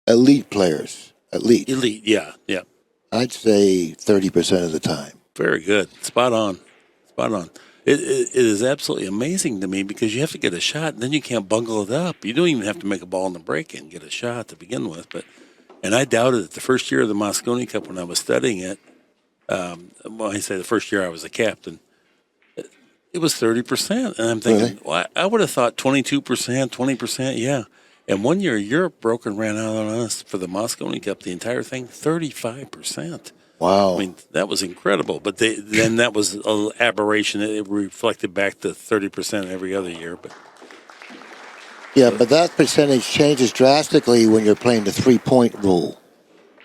elite players. Elite, yeah. I'd say 30% of the time. Very good. Spot on. It is absolutely amazing to me because you have to get a shot, and then you can't bungle it up. You don't even have to make a ball in the break and get a shot to begin with. And I doubted it the first year of the Mosconi Cup when I was studying it. I say the first year I was a captain, it was 30%. And I'm thinking, Really? well, I would have thought 22%, 20%, yeah. And one year Europe broke and ran out on us for the Mosconi Cup, the entire thing, 35%. Wow. I mean, that was incredible. But then that was an aberration. It reflected back to 30% every other year. But that percentage changes drastically when you're playing the 3-point rule,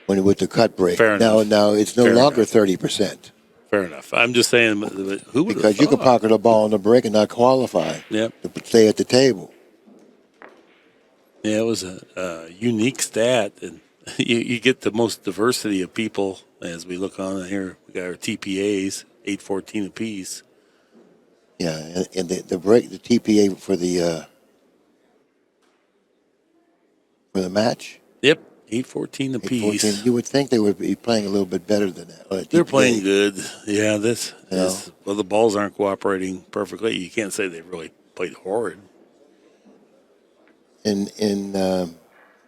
with the cut break. Fair enough. Now it's no longer 30%. Fair enough. I'm just saying, who would have thought? Because you could pocket a ball on the break and not qualify to stay at the table. Yeah, it was a unique stat, and you get the most diversity of people as we look on here. We got our TPAs, 8-14 apiece. Yeah, and the break, the TPA for the match. Yep, 8-14 apiece. 8-14. You would think they would be playing a little bit better than that. They're playing good. Yeah, well, the balls aren't cooperating perfectly. You can't say they really played horrid. In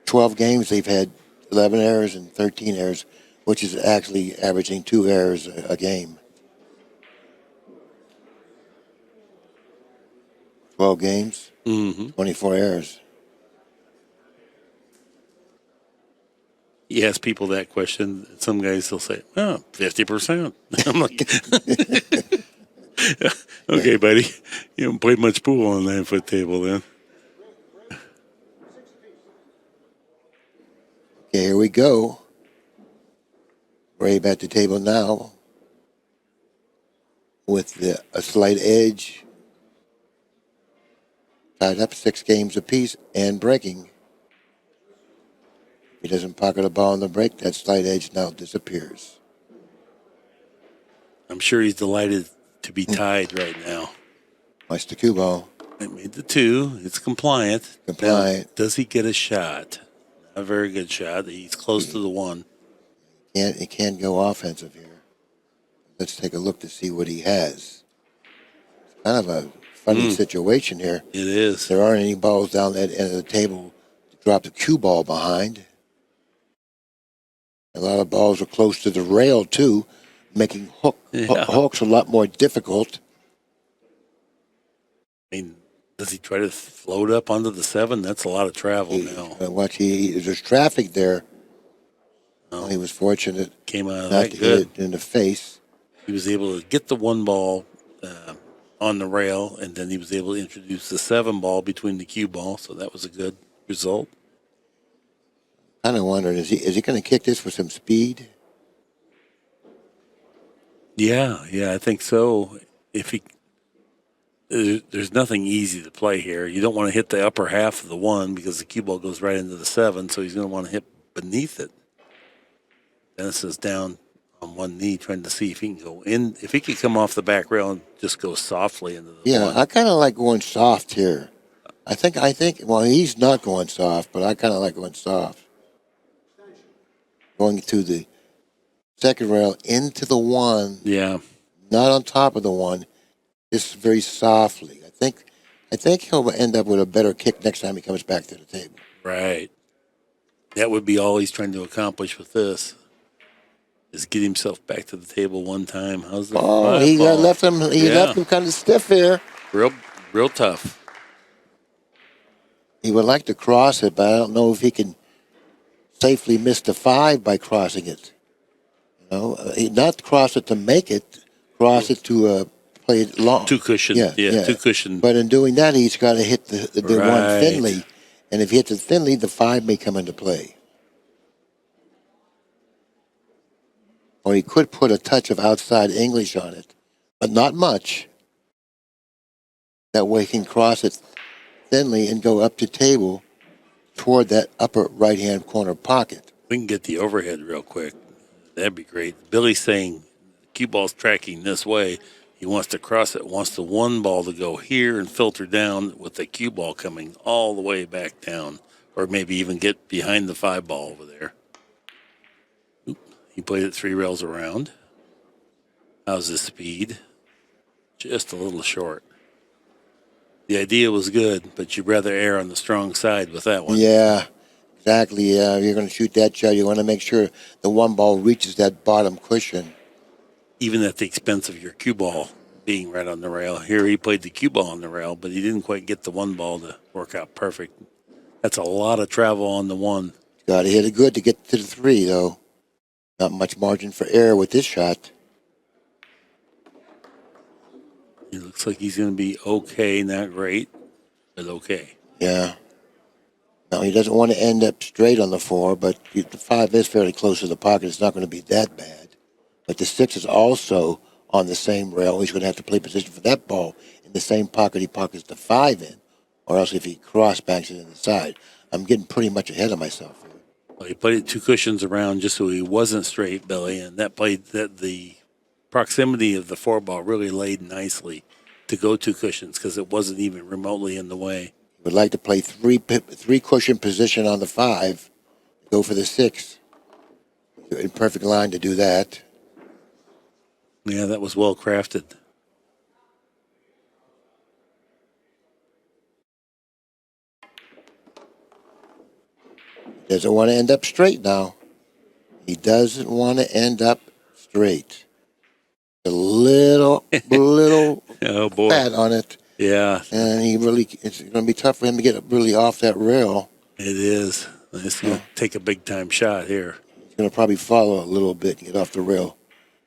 12 games, they've had 11 errors and 13 errors, which is actually averaging 2 errors a game. 12 games, 24 errors. You ask people that question, some guys will say, 50%. I'm like, okay, buddy. You haven't played much pool on a 9-foot table then. Okay, here we go. Grabe at the table now with a slight edge. Tied up 6 games apiece and breaking. If he doesn't pocket a ball on the break, that slight edge now disappears. I'm sure he's delighted to be tied right now. Watch the cue ball. It made the 2. It's compliant. Now, does he get a shot? A very good shot. He's close to the 1. It can't go offensive here. Let's take a look to see what he has. It's kind of a funny situation here. It is. There aren't any balls down that end of the table to drop the cue ball behind. A lot of balls are close to the rail, too, making hooks a lot more difficult. I mean, does he try to float up onto the 7? That's a lot of travel now. There's traffic there. Well, he was fortunate Came out of not that to good. hit it in the face. He was able to get the 1 ball on the rail, and then he was able to introduce the 7 ball between the cue ball, so that was a good result. Kind of wondering, is he going to kick this with some speed? Yeah, I think so. If he, there's nothing easy to play here. You don't want to hit the upper half of the 1 because the cue ball goes right into the 7, so he's going to want to hit beneath it. Dennis is down on one knee trying to see if he can go in. If he could come off the back rail and just go softly into the 1. I kind of like going soft here. I think, well, he's not going soft, but I kind of like going soft. Going to the second rail into the 1. Yeah. Not on top of the 1, just very softly. I think he'll end up with a better kick next time he comes back to the table. Right. That would be all he's trying to accomplish with this. Is get himself back to the table one time. How's the he ball? left him. He left him kind of stiff here. Real tough. He would like to cross it, but I don't know if he can safely miss the 5 by crossing it. He not cross it to make it, cross it to play it long. 2 cushion. Yeah, 2 cushion. But in doing that, he's got to hit the Right. 1 thinly. And if he hits it thinly, the 5 may come into play. Or he could put a touch of outside English on it, but not much. That way he can cross it thinly and go up to table toward that upper right-hand corner pocket. We can get the overhead real quick. That'd be great. Billy's saying the cue ball's tracking this way. He wants to cross it, wants the 1 ball to go here and filter down with the cue ball coming all the way back down, or maybe even get behind the 5 ball over there. Oop, he played it 3 rails around. How's his speed? Just a little short. The idea was good, but you'd rather err on the strong side with that one. Yeah, exactly. You're going to shoot that shot. You want to make sure the 1 ball reaches that bottom cushion. Even at the expense of your cue ball being right on the rail. Here he played the cue ball on the rail, but he didn't quite get the 1 ball to work out perfect. That's a lot of travel on the 1. Got to hit it good to get to the 3, though. Not much margin for error with this shot. It looks like he's going to be okay, not great, but okay. Yeah. Now, he doesn't want to end up straight on the 4, but the 5 is fairly close to the pocket. It's not going to be that bad. But the 6 is also on the same rail. He's going to have to play position for that ball in the same pocket he pockets the 5 in, or else if he cross-banks it in the side. I'm getting pretty much ahead of myself here. Well, he played 2 cushions around just so he wasn't straight, Billy, and that the proximity of the 4 ball really laid nicely to go 2 cushions because it wasn't even remotely in the way. He would like to play 3 cushion position on the 5, go for the 6. In perfect line to do that. Yeah, that was well crafted. Doesn't want to end up straight now. He doesn't want to end up straight. A little Oh boy, fat on it. Yeah, And it's going to be tough for him to get really off that rail. it is. It's going to take a big time shot here. He's going to probably follow a little bit and get off the rail.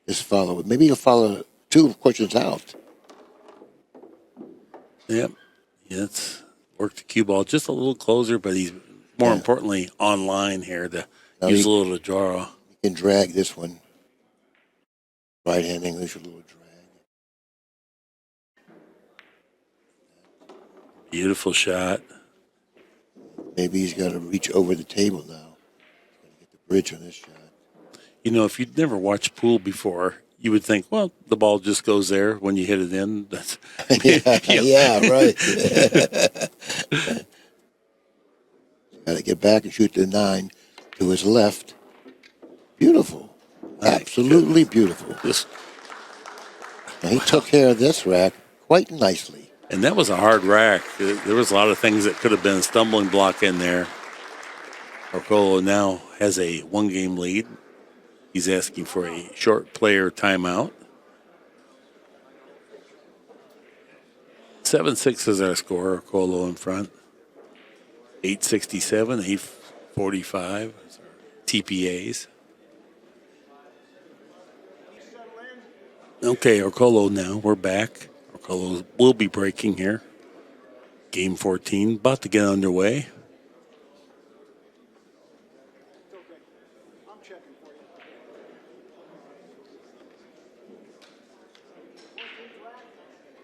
Just follow it. Maybe he'll follow 2 cushions out. Yep. Yeah, it's worked the cue ball just a little closer, but he's more importantly online here to use a little to draw. He can drag this one. Right-hand English, a little drag. Beautiful shot. Maybe he's got to reach over the table now. He's got to get the bridge on this shot. You know, if you'd never watched pool before, you would think, well, the ball just goes there when you hit it in. That's Yeah, right. Got to get back and shoot the 9 to his left. Beautiful. Absolutely beautiful. Just Now, he took care of this rack quite nicely. And that was a hard rack. There was a lot of things that could have been a stumbling block in there. Orcollo now has a 1-game lead. He's asking for a short player timeout. 7-6 is our score. Orcollo in front. 867, 845 is our TPAs. Okay, Orcollo now. We're back. Orcollo will be breaking here. Game 14, about to get underway.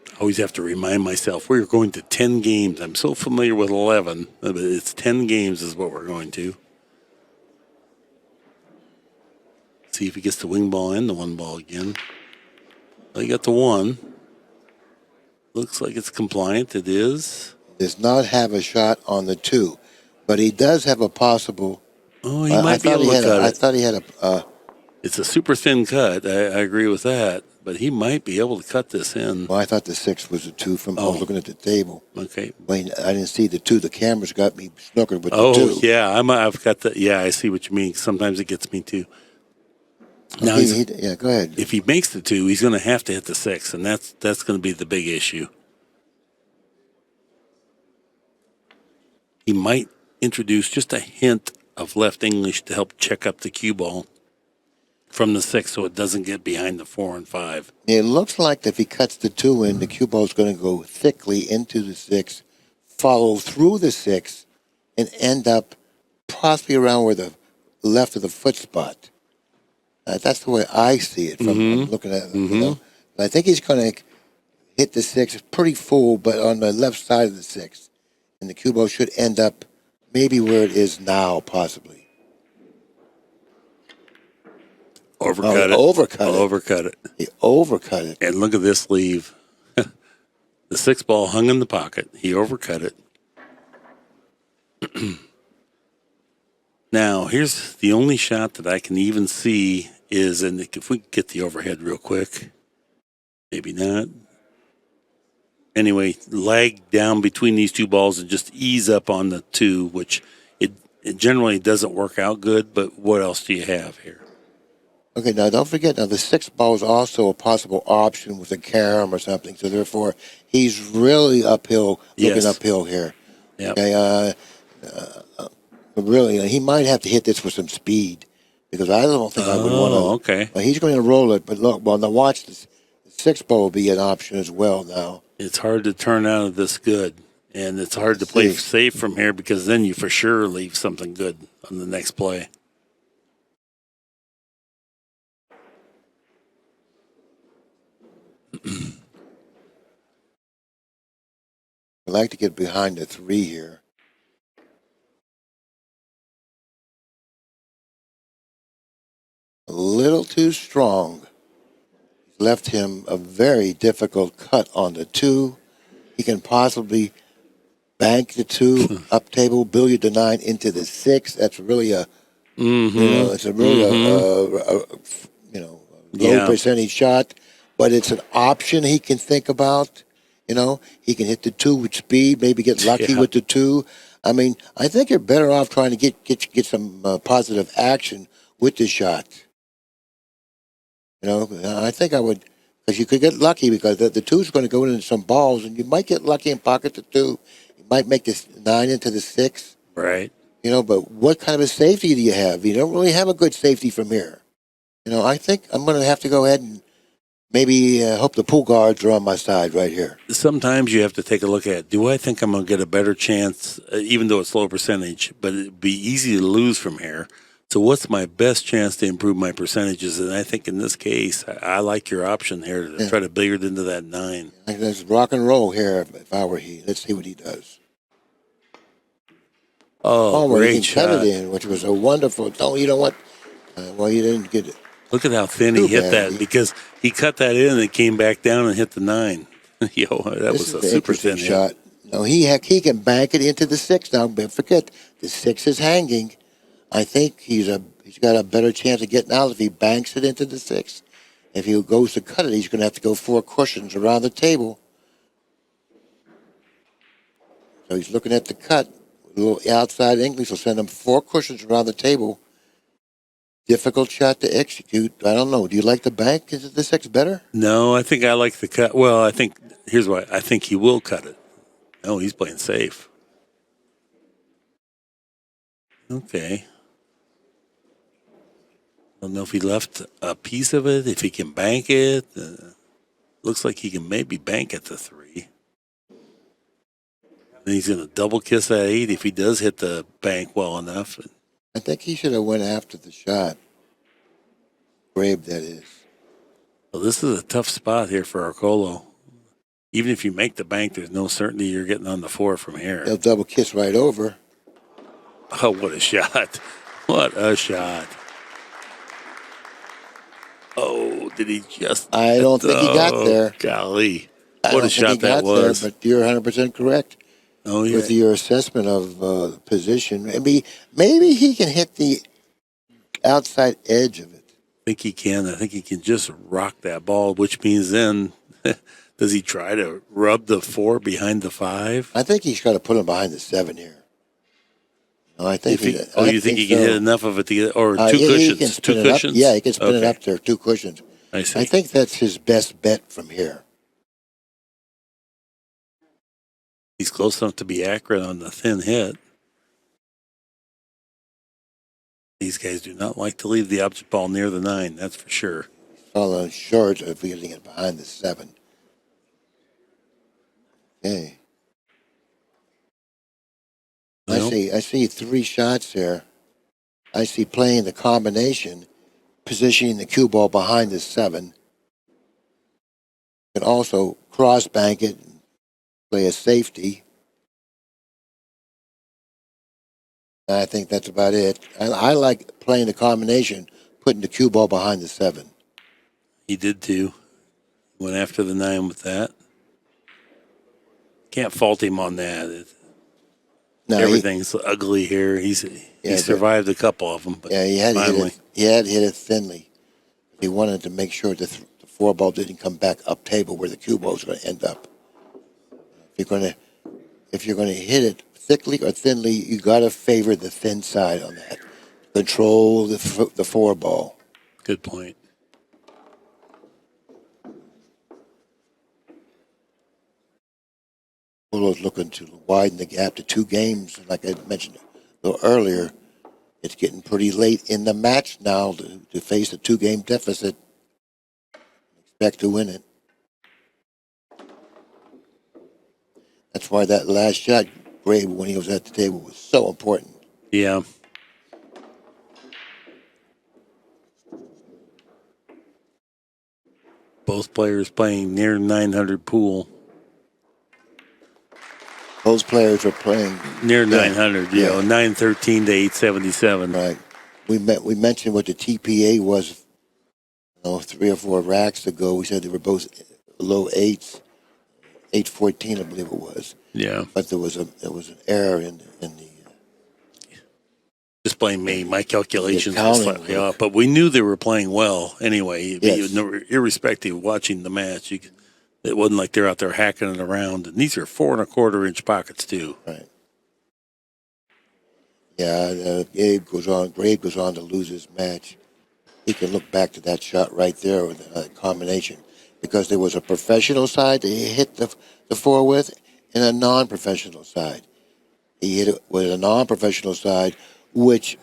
I always have to remind myself we're going to 10 games. I'm so familiar with 11, but it's 10 games is what we're going to. See if he gets the wing ball and the 1 ball again. Well, he got the 1. Looks like it's compliant. It is. Does not have a shot on the 2, but he does have a possible. Oh, he might be able to cut it. I thought he had a. It's a super thin cut. I agree with that, but he might be able to cut this in. Well, I thought the 6 was a 2 from looking at the table. Okay. Wait, I didn't see the 2. The cameras got me snookered with the 2. Oh, yeah. I've got the. Yeah, I see what you mean. Sometimes it gets me too. Now, yeah, go ahead. If he makes the 2, he's going to have to hit the 6, and that's going to be the big issue. He might introduce just a hint of left English to help check up the cue ball from the 6 so it doesn't get behind the 4 and 5. It looks like if he cuts the 2 in, the cue ball is going to go thickly into the 6, follow through the 6, and end up possibly around where the left of the foot spot. That's the way I see it from looking at it. You know? I think he's going to hit the 6 pretty full, but on the left side of the 6. And the cue ball should end up maybe where it is now, possibly. Overcut it. Overcut it. He overcut it. And look at this leave. The 6 ball hung in the pocket. He overcut it. Now, here's the only shot that I can even see is, and if we get the overhead real quick, maybe not. Anyway, lag down between these 2 balls and just ease up on the 2, which it generally doesn't work out good, but what else do you have here? Okay, now don't forget, now the 6 ball is also a possible option with a carom or something, so therefore he's really uphill, looking uphill here. Yep. Okay, really, he might have to hit this with some speed, because I don't think I would want to. Okay. Well, he's going to roll it, but look, well, now watch this. The 6 ball will be an option as well now. It's hard to turn out of this good, and it's hard to play safe from here because then you for sure leave something good on the next play. I'd like to get behind the 3 here. A little too strong. Left him a very difficult cut on the 2. He can possibly bank the 2 up table, billiard the 9 into the 6. That's really a, it's a really low percentage shot, but it's an option he can think about. He can hit the 2 with speed, maybe get lucky with the 2. I mean, I think you're better off trying to get some positive action with the shot. I think I would, because you could get lucky because the 2 is going to go into some balls, and you might get lucky and pocket the 2. You might make this 9 into the 6. Right. But what kind of a safety do you have? You don't really have a good safety from here. I think I'm going to have to go ahead and maybe hope the pool guards are on my side right here. Sometimes you have to take a look at, do I think I'm going to get a better chance, even though it's low percentage, but it'd be easy to lose from here. So what's my best chance to improve my percentages? And I think in this case, I like your option here to try to billiard into that 9. I think that's rock and roll here if I were he. Let's see what he does. Oh, great shot. Cut it in, which was a wonderful. Oh, you know what? Well, you didn't get it. Look at how thin he hit that, because he cut that in and it came back down and hit the 9. That was a super thin shot. No, he can bank it into the 6 now. But forget, the 6 is hanging. I think he's got a better chance of getting out if he banks it into the 6. If he goes to cut it, he's going to have to go 4 cushions around the table. So he's looking at the cut. A little outside English will send him 4 cushions around the table. Difficult shot to execute. I don't know. Do you like the bank? Is this X better? No, I think I like the cut. Well, I think here's why. I think he will cut it. No, he's playing safe. Okay. I don't know if he left a piece of it, if he can bank it. Looks like he can maybe bank at the 3. Then he's going to double kiss that 8 if he does hit the bank well enough. I think he should have went after the shot. Grabe, that is. Well, this is a tough spot here for Orcollo. Even if you make the bank, there's no certainty you're getting on the 4 from here. He'll double kiss right over. Oh, what a shot. What a shot. Oh, did he just... I don't think he got there. Golly. I What don't a shot think he that got was. there, but you're 100% correct. Oh, yeah. With your assessment of position. Maybe he can hit the outside edge of it. I think he can. I think he can just rock that ball, which means then does he try to rub the 4 behind the 5? I think he's got to put him behind the 7 here. No, I think you think he can hit enough of it to get, or 2 yeah, cushions? He can spin 2 it cushions? Up. Yeah, he can spin it Okay. up there. 2 cushions. I see. I think that's his best bet from here. He's close enough to be accurate on the thin hit. These guys do not like to leave the object ball near the 9, that's for sure. Falling short of getting it behind the 7. Okay. Well, I see 3 shots there. I see playing the combination, positioning the cue ball behind the 7. Can also cross bank it and play a safety. And I think that's about it. I like playing the combination, putting the cue ball behind the 7. he did too. Went after the 9 with that. Can't fault him on that. No, Everything's ugly here. He survived a couple of them, but he had finally. hit it thinly. He wanted to make sure that the 4 ball didn't come back up table where the cue ball was going to end up. If you're going to hit it thickly or thinly, you got to favor the thin side on that. Control the 4 ball. Good point. Polo's looking to widen the gap to 2 games. Like I mentioned a little earlier, it's getting pretty late in the match now to face a 2-game deficit. Expect to win it. That's why that last shot, Grabe, when he was at the table, was so important. Yeah. Both players playing near 900 pool. Those players are playing Near 900, 913 to 877. Right. We mentioned what the TPA was, 3 or 4 racks ago. We said they were both low 8s, 814, I believe it was. Yeah. But there was an error in the Just blame me. My calculations The were accounting slightly work. off, but we knew they were playing well anyway. Yes. Irrespective of watching the match, it wasn't like they're out there hacking it around. And these are 4 1/4 inch pockets too. Right. Yeah, Grabe goes on to lose his match. He can look back to that shot right there with a combination, because there was a professional side that he hit the 4 with, and a non-professional side. He hit it with a non-professional side, which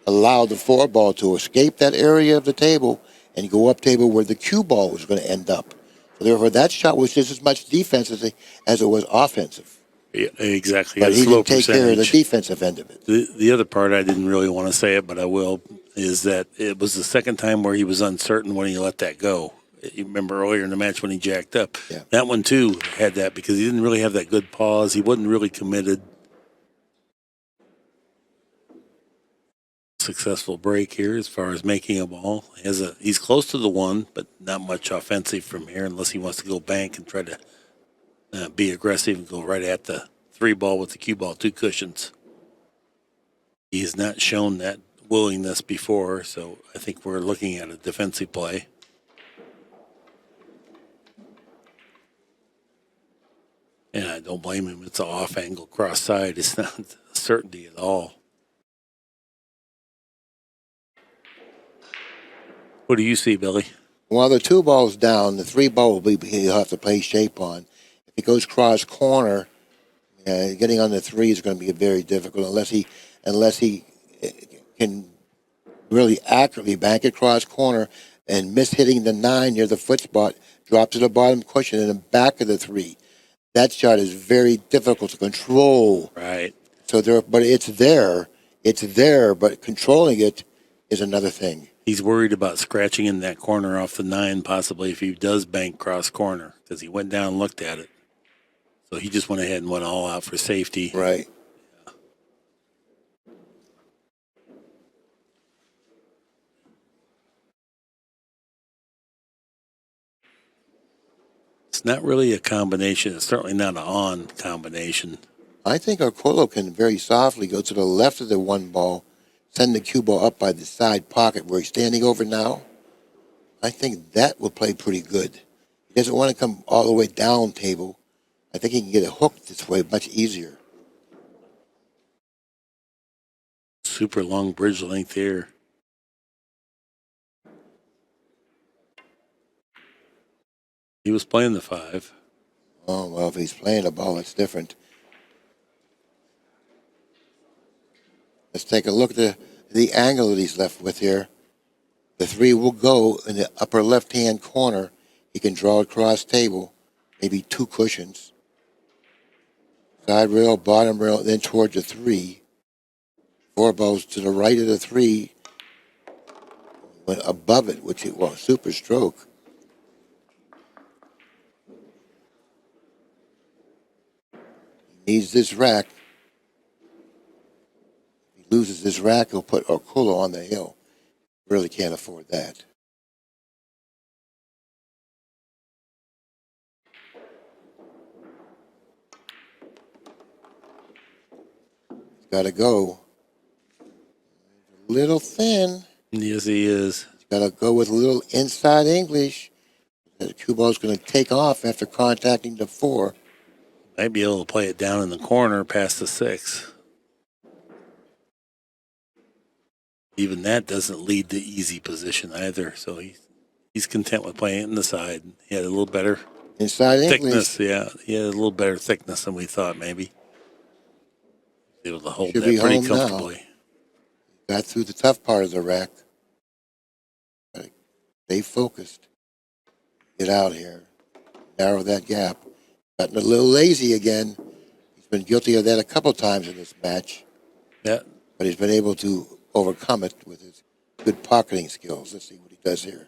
allowed the 4 ball to escape that area of the table and go up table where the cue ball was going to end up. So therefore, that shot was just as much defensive as it was offensive. Yeah, exactly. But he Slow didn't take care of the percentage. defensive end of it. The other part, I didn't really want to say it, but I will, is that it was the second time where he was uncertain when he let that go. You remember earlier in the match when he jacked up. Yeah. That one, too, had that because he didn't really have that good pause. He wasn't really committed. Successful break here as far as making a ball. He's close to the 1, but not much offensive from here unless he wants to go bank and try to be aggressive and go right at the 3 ball with the cue ball, 2 cushions. He has not shown that willingness before, so I think we're looking at a defensive play. Yeah, I don't blame him. It's an off angle cross side. It's not a certainty at all. What do you see, Billy? While the 2 ball's down, the 3 ball will be he'll have to play shape on. If he goes cross corner, getting on the 3 is going to be very difficult unless he can really accurately bank it cross corner and miss hitting the 9 near the foot spot, drop to the bottom cushion in the back of the 3. That shot is very difficult to control. Right. So but it's there, but controlling it is another thing. He's worried about scratching in that corner off the 9, possibly if he does bank cross corner, because he went down and looked at it. So he just went ahead and went all out for safety. Right. It's not really a combination. It's certainly not an on combination. I think Orcollo can very softly go to the left of the 1 ball, send the cue ball up by the side pocket where he's standing over now. I think that will play pretty good. He doesn't want to come all the way down table. I think he can get a hook this way much easier. Super long bridge length here. He was playing the 5. Oh, well, if he's playing a ball, it's different. Let's take a look at the angle that he's left with here. The 3 will go in the upper left-hand corner. He can draw across table, maybe 2 cushions. Side rail, bottom rail, then towards the 3. 4 balls to the right of the 3. Went above it, which it was super stroke. He needs this rack. If he loses this rack, he'll put Orcollo on the hill. Really can't afford that. He's got to go. A little thin. Yes, he is. He's got to go with a little inside English. The cue ball's going to take off after contacting the 4. Might be able to play it down in the corner past the 6. Even that doesn't lead to easy position either. So he's content with playing it in the side. He had a little better Inside thickness. English. Yeah, he had a little better thickness than we thought maybe. Able to hold Should that be pretty home now. comfortably. Got through the tough part of the rack. Gotta stay focused. Get out here. Narrow that gap. Gotten a little lazy again. He's been guilty of that a couple times in this match. Yeah. But he's been able to overcome it with his good pocketing skills. Let's see what he does here.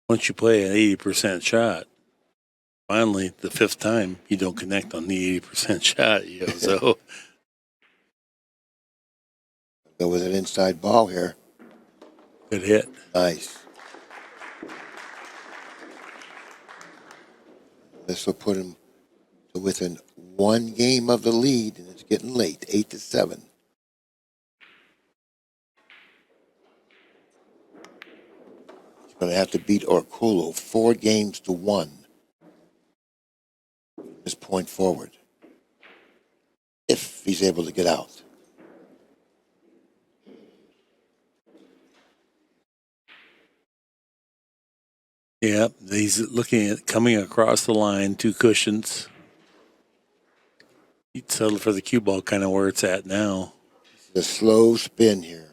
Once you play an 80% shot, finally the 5th time you don't connect on the 80% shot. You know, so Go with an inside ball here. good hit. Nice. This will put him to within 1 game of the lead, and it's getting late, 8-7. He's going to have to beat Orcollo 4 games to 1 from this point forward, if he's able to get out. Yeah, he's looking at coming across the line, 2 cushions. He'd settle for the cue ball, kind of where it's at now. The slow spin here.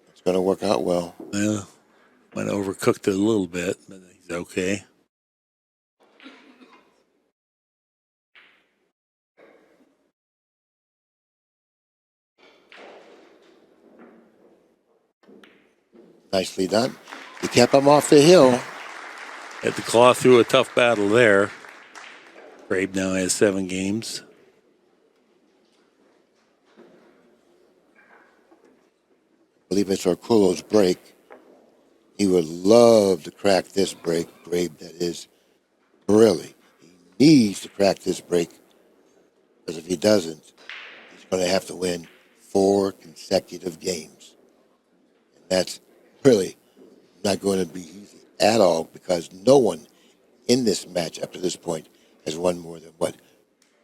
It's going to work out well. Yeah, might have overcooked it a little bit, but he's okay. Nicely done. He kept him off the hill. Had to claw through a tough battle there. Grabe now has 7 games. I believe it's Orcollo's break. He would love to crack this break, Grabe, that is. Really. He needs to crack this break. Because if he doesn't, he's going to have to win 4 consecutive games. And that's really not going to be easy at all because no one in this match up to this point has won more than,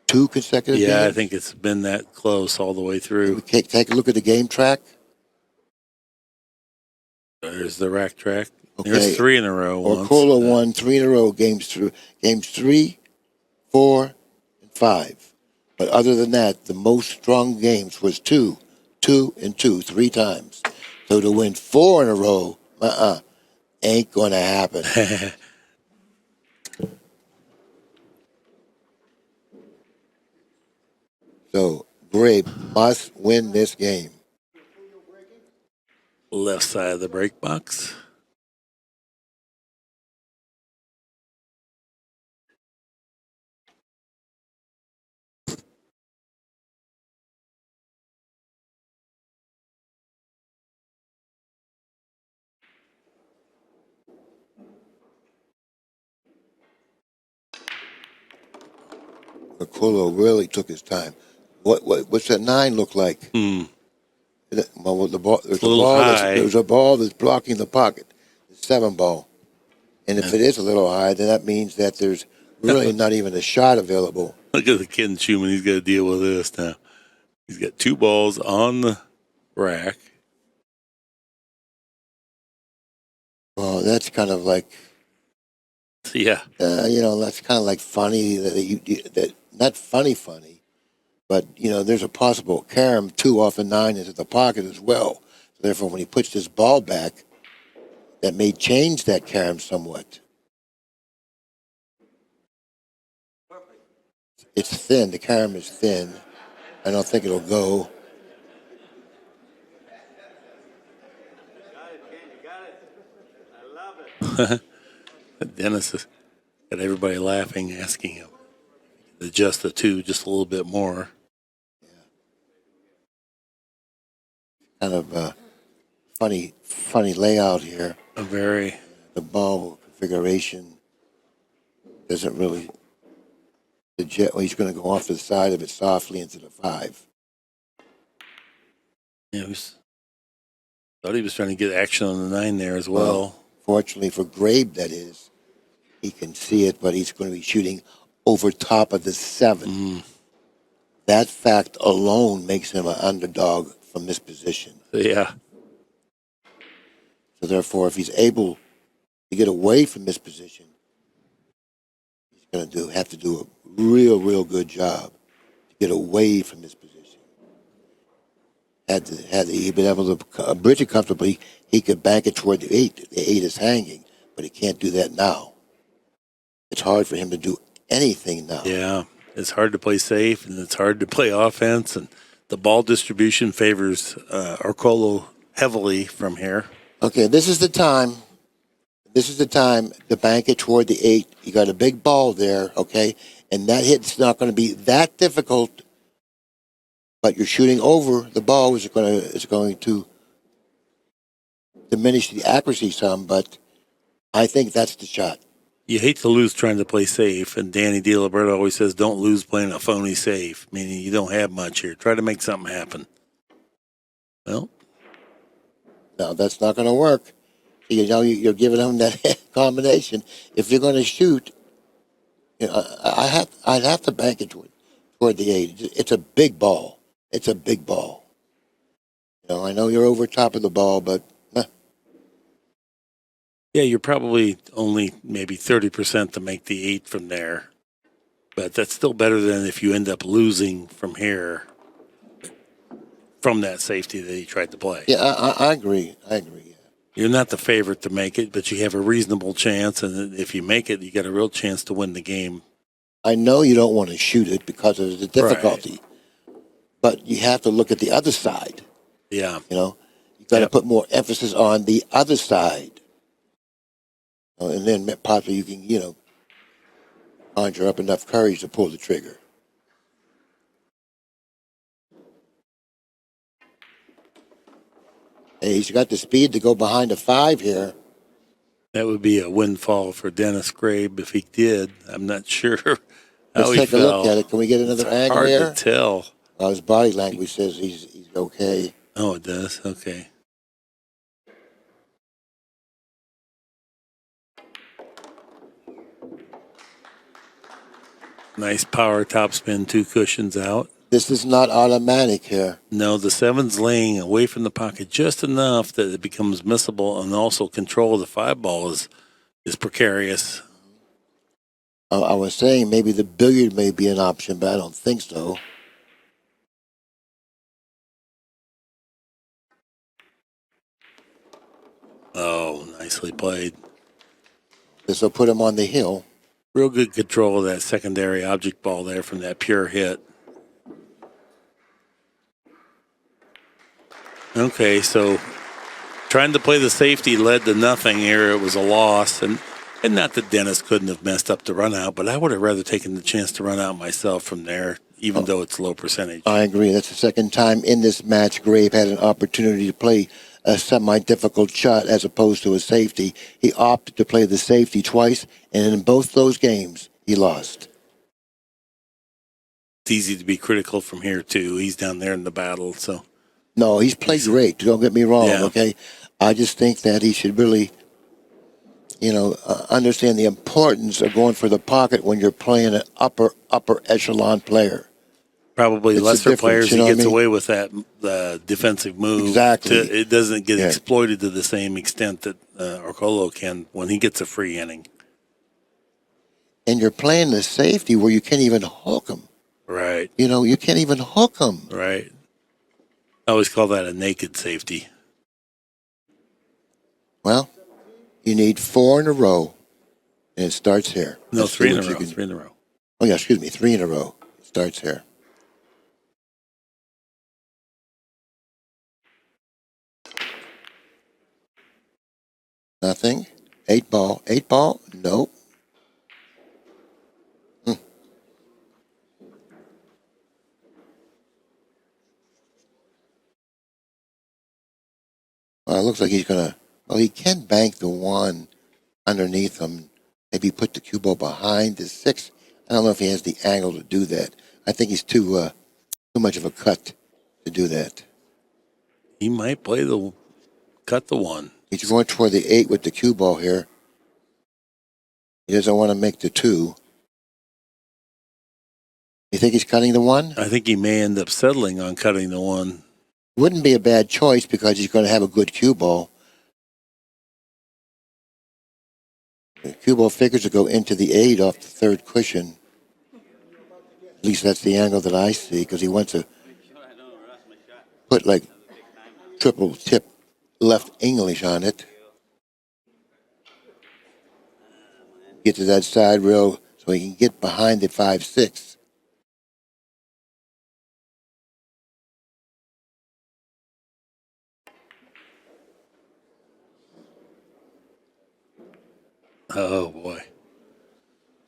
2 consecutive games? Yeah, I think it's been that close all the way through. Take a look at the game track. There's the rack track. Okay. There's 3 in a row. Orcollo won 3 in a row, games 3, 4, and 5. But other than that, the most strong games was 2, 2, and 2, 3 times. So to win 4 in a row, ain't going to happen. So Grabe must win this game. Left side of the break box. Orcollo really took his time. What's that 9 look like? Well, there's a ball that's blocking the pocket. The 7 ball. And if it is a little high, then that means that there's really not even a shot available. Look at the kid in Schumann. He's got to deal with this now. He's got 2 balls on the rack. Well, that's kind of like, Yeah. That's kind of like funny that not funny, but there's a possible carom 2 off the 9 into the pocket as well. So therefore, when he puts this ball back, that may change that carom somewhat. It's thin. The carom is thin. I don't think it'll go. Dennis has got everybody laughing, asking him to adjust the 2 just a little bit more. Kind of a funny layout here. The ball configuration doesn't really suggest. Well, he's going to go off to the side of it softly into the 5. Yeah, thought he was trying to get action on the 9 there as well. Fortunately for Grabe, that is, he can see it, but he's going to be shooting over top of the 7. That fact alone makes him an underdog from this position. Yeah. So therefore, if he's able to get away from this position, he's going to have to do a real good job to get away from this position. Had he been able to bridge it comfortably, he could bank it toward the 8. The 8 is hanging, but he can't do that now. It's hard for him to do anything now. Yeah, it's hard to play safe, and it's hard to play offense, and the ball distribution favors Orcollo heavily from here. Okay, this is the time. This is the time to bank it toward the 8. You got a big ball there, okay? And that hit's not going to be that difficult, but you're shooting over the ball is going to diminish the accuracy some, but I think that's the shot. You hate to lose trying to play safe, and Danny DiLiberto always says, don't lose playing a phony safe, meaning you don't have much here. Try to make something happen. No, that's not going to work. You're giving him that combination. If you're going to shoot, I'd have to bank it toward the 8. It's a big ball. It's a big ball. I know you're over top of the ball, but yeah, you're probably only maybe 30% to make the 8 from there. But that's still better than if you end up losing from here from that safety that he tried to play. Yeah, I agree. Yeah. You're not the favorite to make it, but you have a reasonable chance. And if you make it, you got a real chance to win the game. I know you don't want to shoot it because of the difficulty. Right. But you have to look at the other side. Yeah. You got to put more emphasis on the other side. And then possibly you can, conjure up enough courage to pull the trigger. Hey, he's got the speed to go behind a 5 here. That would be a windfall for Denis Grabe if he did. I'm not sure Let's he take a look fell. at it. Can we get another It's angle hard here? to tell. His body language says he's okay. Oh, it does? Okay. Nice power topspin, 2 cushions out. This is not automatic here. No, the 7's laying away from the pocket just enough that it becomes missable, and also control of the 5 ball is precarious. I was saying maybe the billiard may be an option, but I don't think so. Oh, nicely played. This will put him on the hill. Real good control of that secondary object ball there from that pure hit. Okay, so trying to play the safety led to nothing here. It was a loss. And not that Dennis couldn't have messed up the run out, but I would have rather taken the chance to run out myself from there, even though it's low percentage. I agree. That's the second time in this match Grabe had an opportunity to play a semi-difficult shot as opposed to a safety. He opted to play the safety twice, and in both those games, he lost. It's easy to be critical from here, too. He's down there in the battle, so. No, he's played great. Don't get me wrong, okay? I just think that he should really, understand the importance of going for the pocket when you're playing an upper echelon player. Probably It's lesser players, he gets I mean? away with that defensive move. Exactly. It doesn't get exploited to the same extent that Orcollo can when he gets a free inning. And you're playing the safety where you can't even hook him. Right. You can't even hook him. Right. I always call that a naked safety. Well, you need 4 in a row, and it starts here. No, Let's 3 see in a what you row. can- 3 in a row. Oh, yeah, excuse me, 3 in a row. It starts here. Nothing. 8 ball. 8 ball? Nope. Well, it looks like he's going to... Well, he can bank the 1 underneath him. Maybe put the cue ball behind the 6. I don't know if he has the angle to do that. I think he's too much of a cut to do that. He might cut the 1. He's going toward the 8 with the cue ball here. He doesn't want to make the 2. You think he's cutting the 1? I think he may end up settling on cutting the 1. Wouldn't be a bad choice because he's going to have a good cue ball. The cue ball figures to go into the 8 off the 3rd cushion. At least that's the angle that I see because he wants to put like triple tip left English on it. Get to that side rail so he can get behind the 5-6. Oh, boy.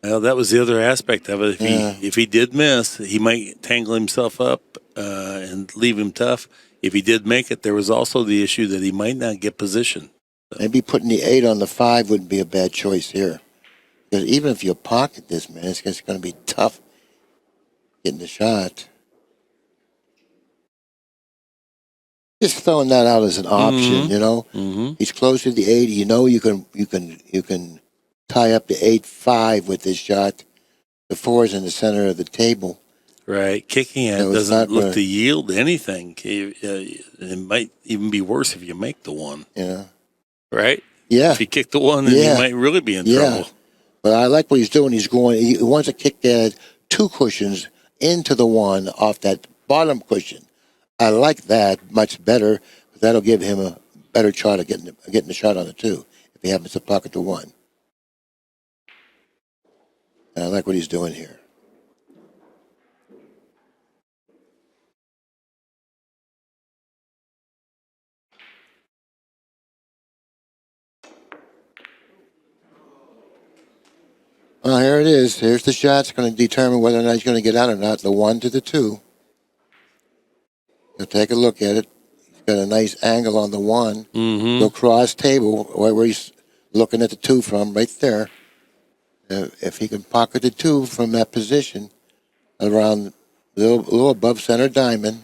Well, that was the other aspect of it. If he did miss, he might tangle himself up and leave him tough. If he did make it, there was also the issue that he might not get position. So. Maybe putting the 8 on the 5 wouldn't be a bad choice here. Because even if you pocket this, man, it's going to be tough getting the shot. Just throwing that out as an option, Mm-hmm. He's close to the 8. You can tie up the 8-5 with this shot. The 4 is in the center of the table. Right. Kicking it doesn't look to yield anything. It might even be worse if you make the 1. Yeah. Right? Yeah. If you kick the 1, then you might really be in trouble. But I like what he's doing. He wants to kick that 2 cushions into the 1 off that bottom cushion. I like that much better. That'll give him a better shot of getting the shot on the 2 if he happens to pocket the 1. And I like what he's doing here. Well, here it is. Here's the shot. It's going to determine whether or not he's going to get out or not. The 1 to the 2. You'll take a look at it. He's got a nice angle on the 1. Mm-hmm. Go cross table where he's looking at the 2 from, right there. If he can pocket the 2 from that position, around a little above center diamond.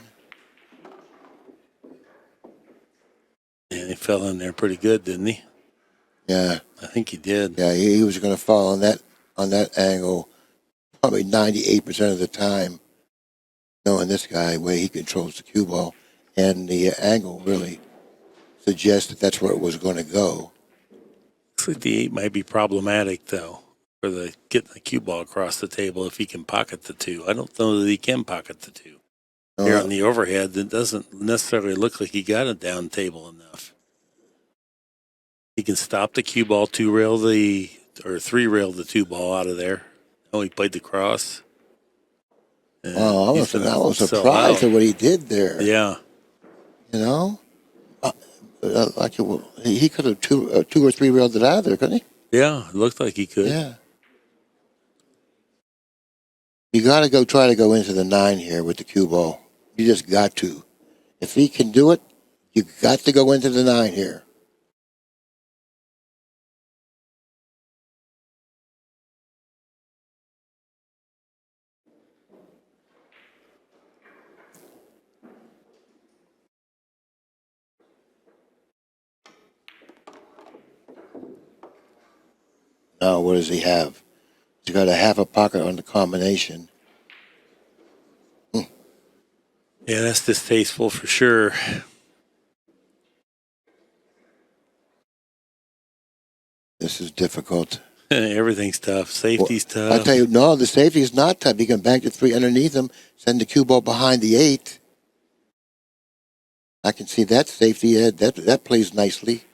And he fell in there pretty good, didn't he? Yeah. I think he did. Yeah, he was going to fall on that angle probably 98% of the time, knowing this guy, the way he controls the cue ball. And the angle really suggests that that's where it was going to go. Looks like the 8 might be problematic, though, for getting the cue ball across the table if he can pocket the 2. I don't know that he can pocket the 2. Here on the overhead, it doesn't necessarily look like he got it down table enough. He can stop the cue ball, 3-rail the 2 ball out of there. Oh, he played the cross. Wow, I was surprised at what he did there. Yeah. You know? He could have 2 or 3-railed it out of there, couldn't he? Yeah, it looked like he could. Yeah. You got to try to go into the 9 here with the cue ball. You just got to. If he can do it, you got to go into the 9 here. Now, what does he have? He's got a half a pocket on the combination. Yeah, that's distasteful for sure. This is difficult. Everything's tough. Safety's tough. I tell you, no, the safety is not tough. You can bank the 3 underneath him, send the cue ball behind the 8. I can see that safety. That plays nicely.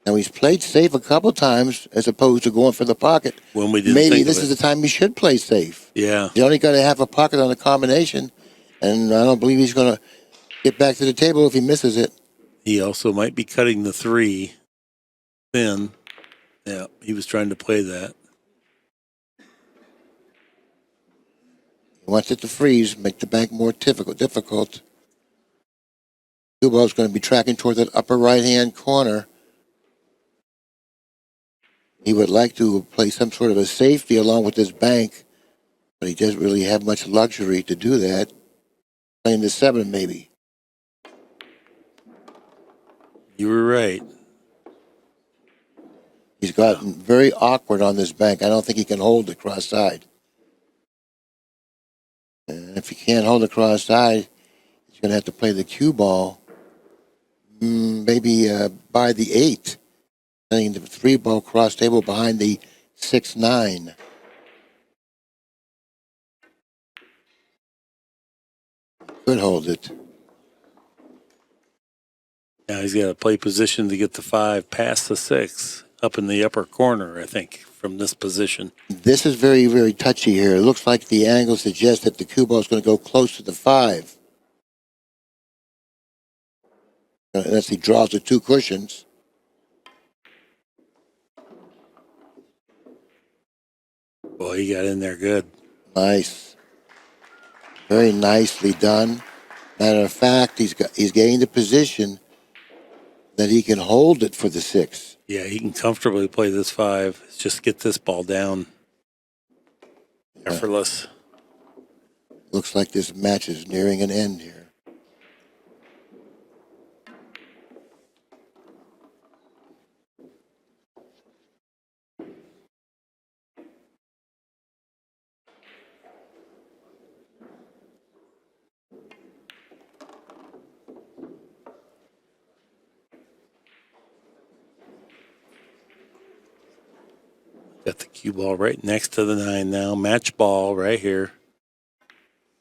Now, he's played safe a couple times as opposed to going for the pocket. When we didn't Maybe think this of is the time he should play safe. Yeah. He only got to have a pocket on the combination, and I don't believe he's going to get back to the table if he misses it. He also might be cutting the 3 thin. Yeah, he was trying to play that. He wants it to freeze, make the bank more difficult. Cue ball's going to be tracking toward that upper right-hand corner. He would like to play some sort of a safety along with this bank, but he doesn't really have much luxury to do that. Playing the 7, maybe. You were right. He's gotten very awkward on this bank. I don't think he can hold the cross side. And if he can't hold the cross side, he's going to have to play the cue ball. Maybe by the 8. Playing the 3 ball cross table behind the 6-9. Could hold it. Now he's got to play position to get the 5 past the 6 up in the upper corner, I think, from this position. This is very, very touchy here. It looks like the angle suggests that the cue ball is going to go close to the 5. Unless he draws the 2 cushions. Boy, he got in there good. Nice. Very nicely done. Matter of fact, he's gained a position that he can hold it for the 6. Yeah, he can comfortably play this 5. Just get this ball down. Effortless. Looks like this match is nearing an end here. Got the cue ball right next to the 9 now. Match ball right here.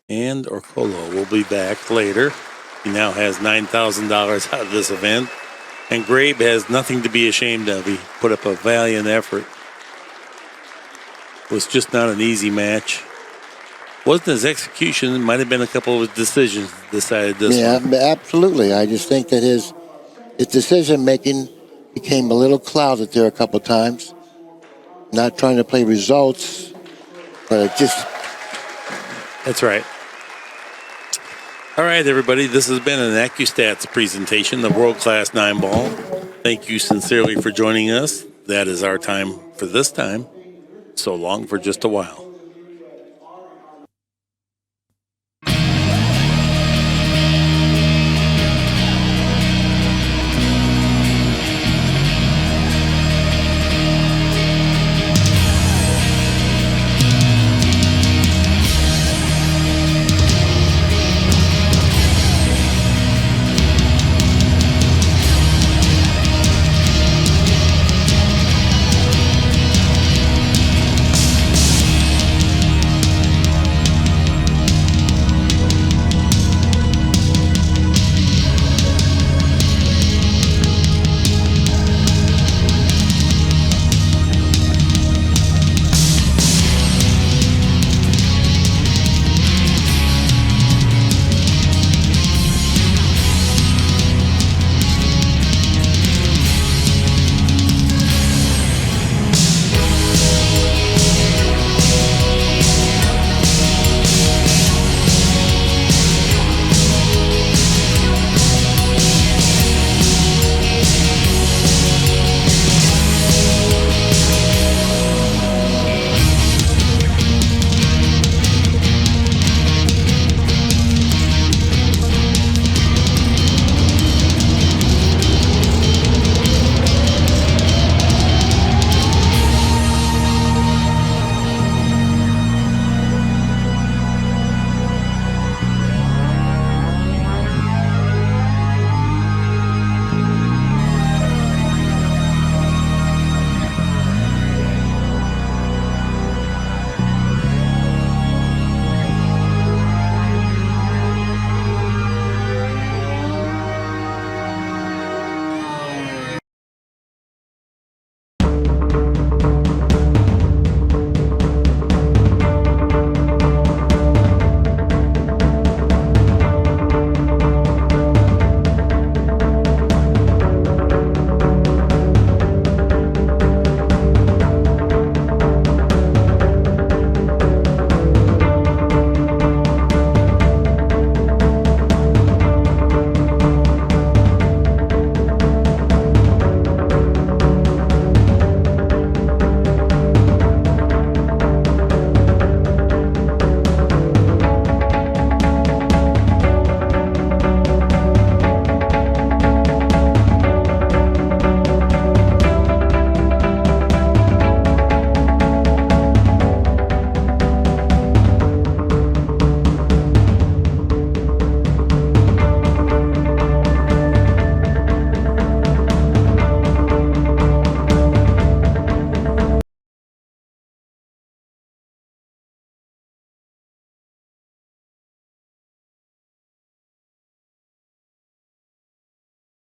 And Orcollo will be back later. He now has $9,000 out of this event. And Grabe has nothing to be ashamed of. He put up a valiant effort. It was just not an easy match. Wasn't his execution. It might have been a couple of his decisions decided this one. Yeah, absolutely. I just think that his decision-making became a little clouded there a couple times. Not trying to play results, but it just... That's right. All right, everybody. This has been an Accu-Stats presentation, the world-class 9-ball. Thank you sincerely for joining us. That is our time for this time. So long for just a while.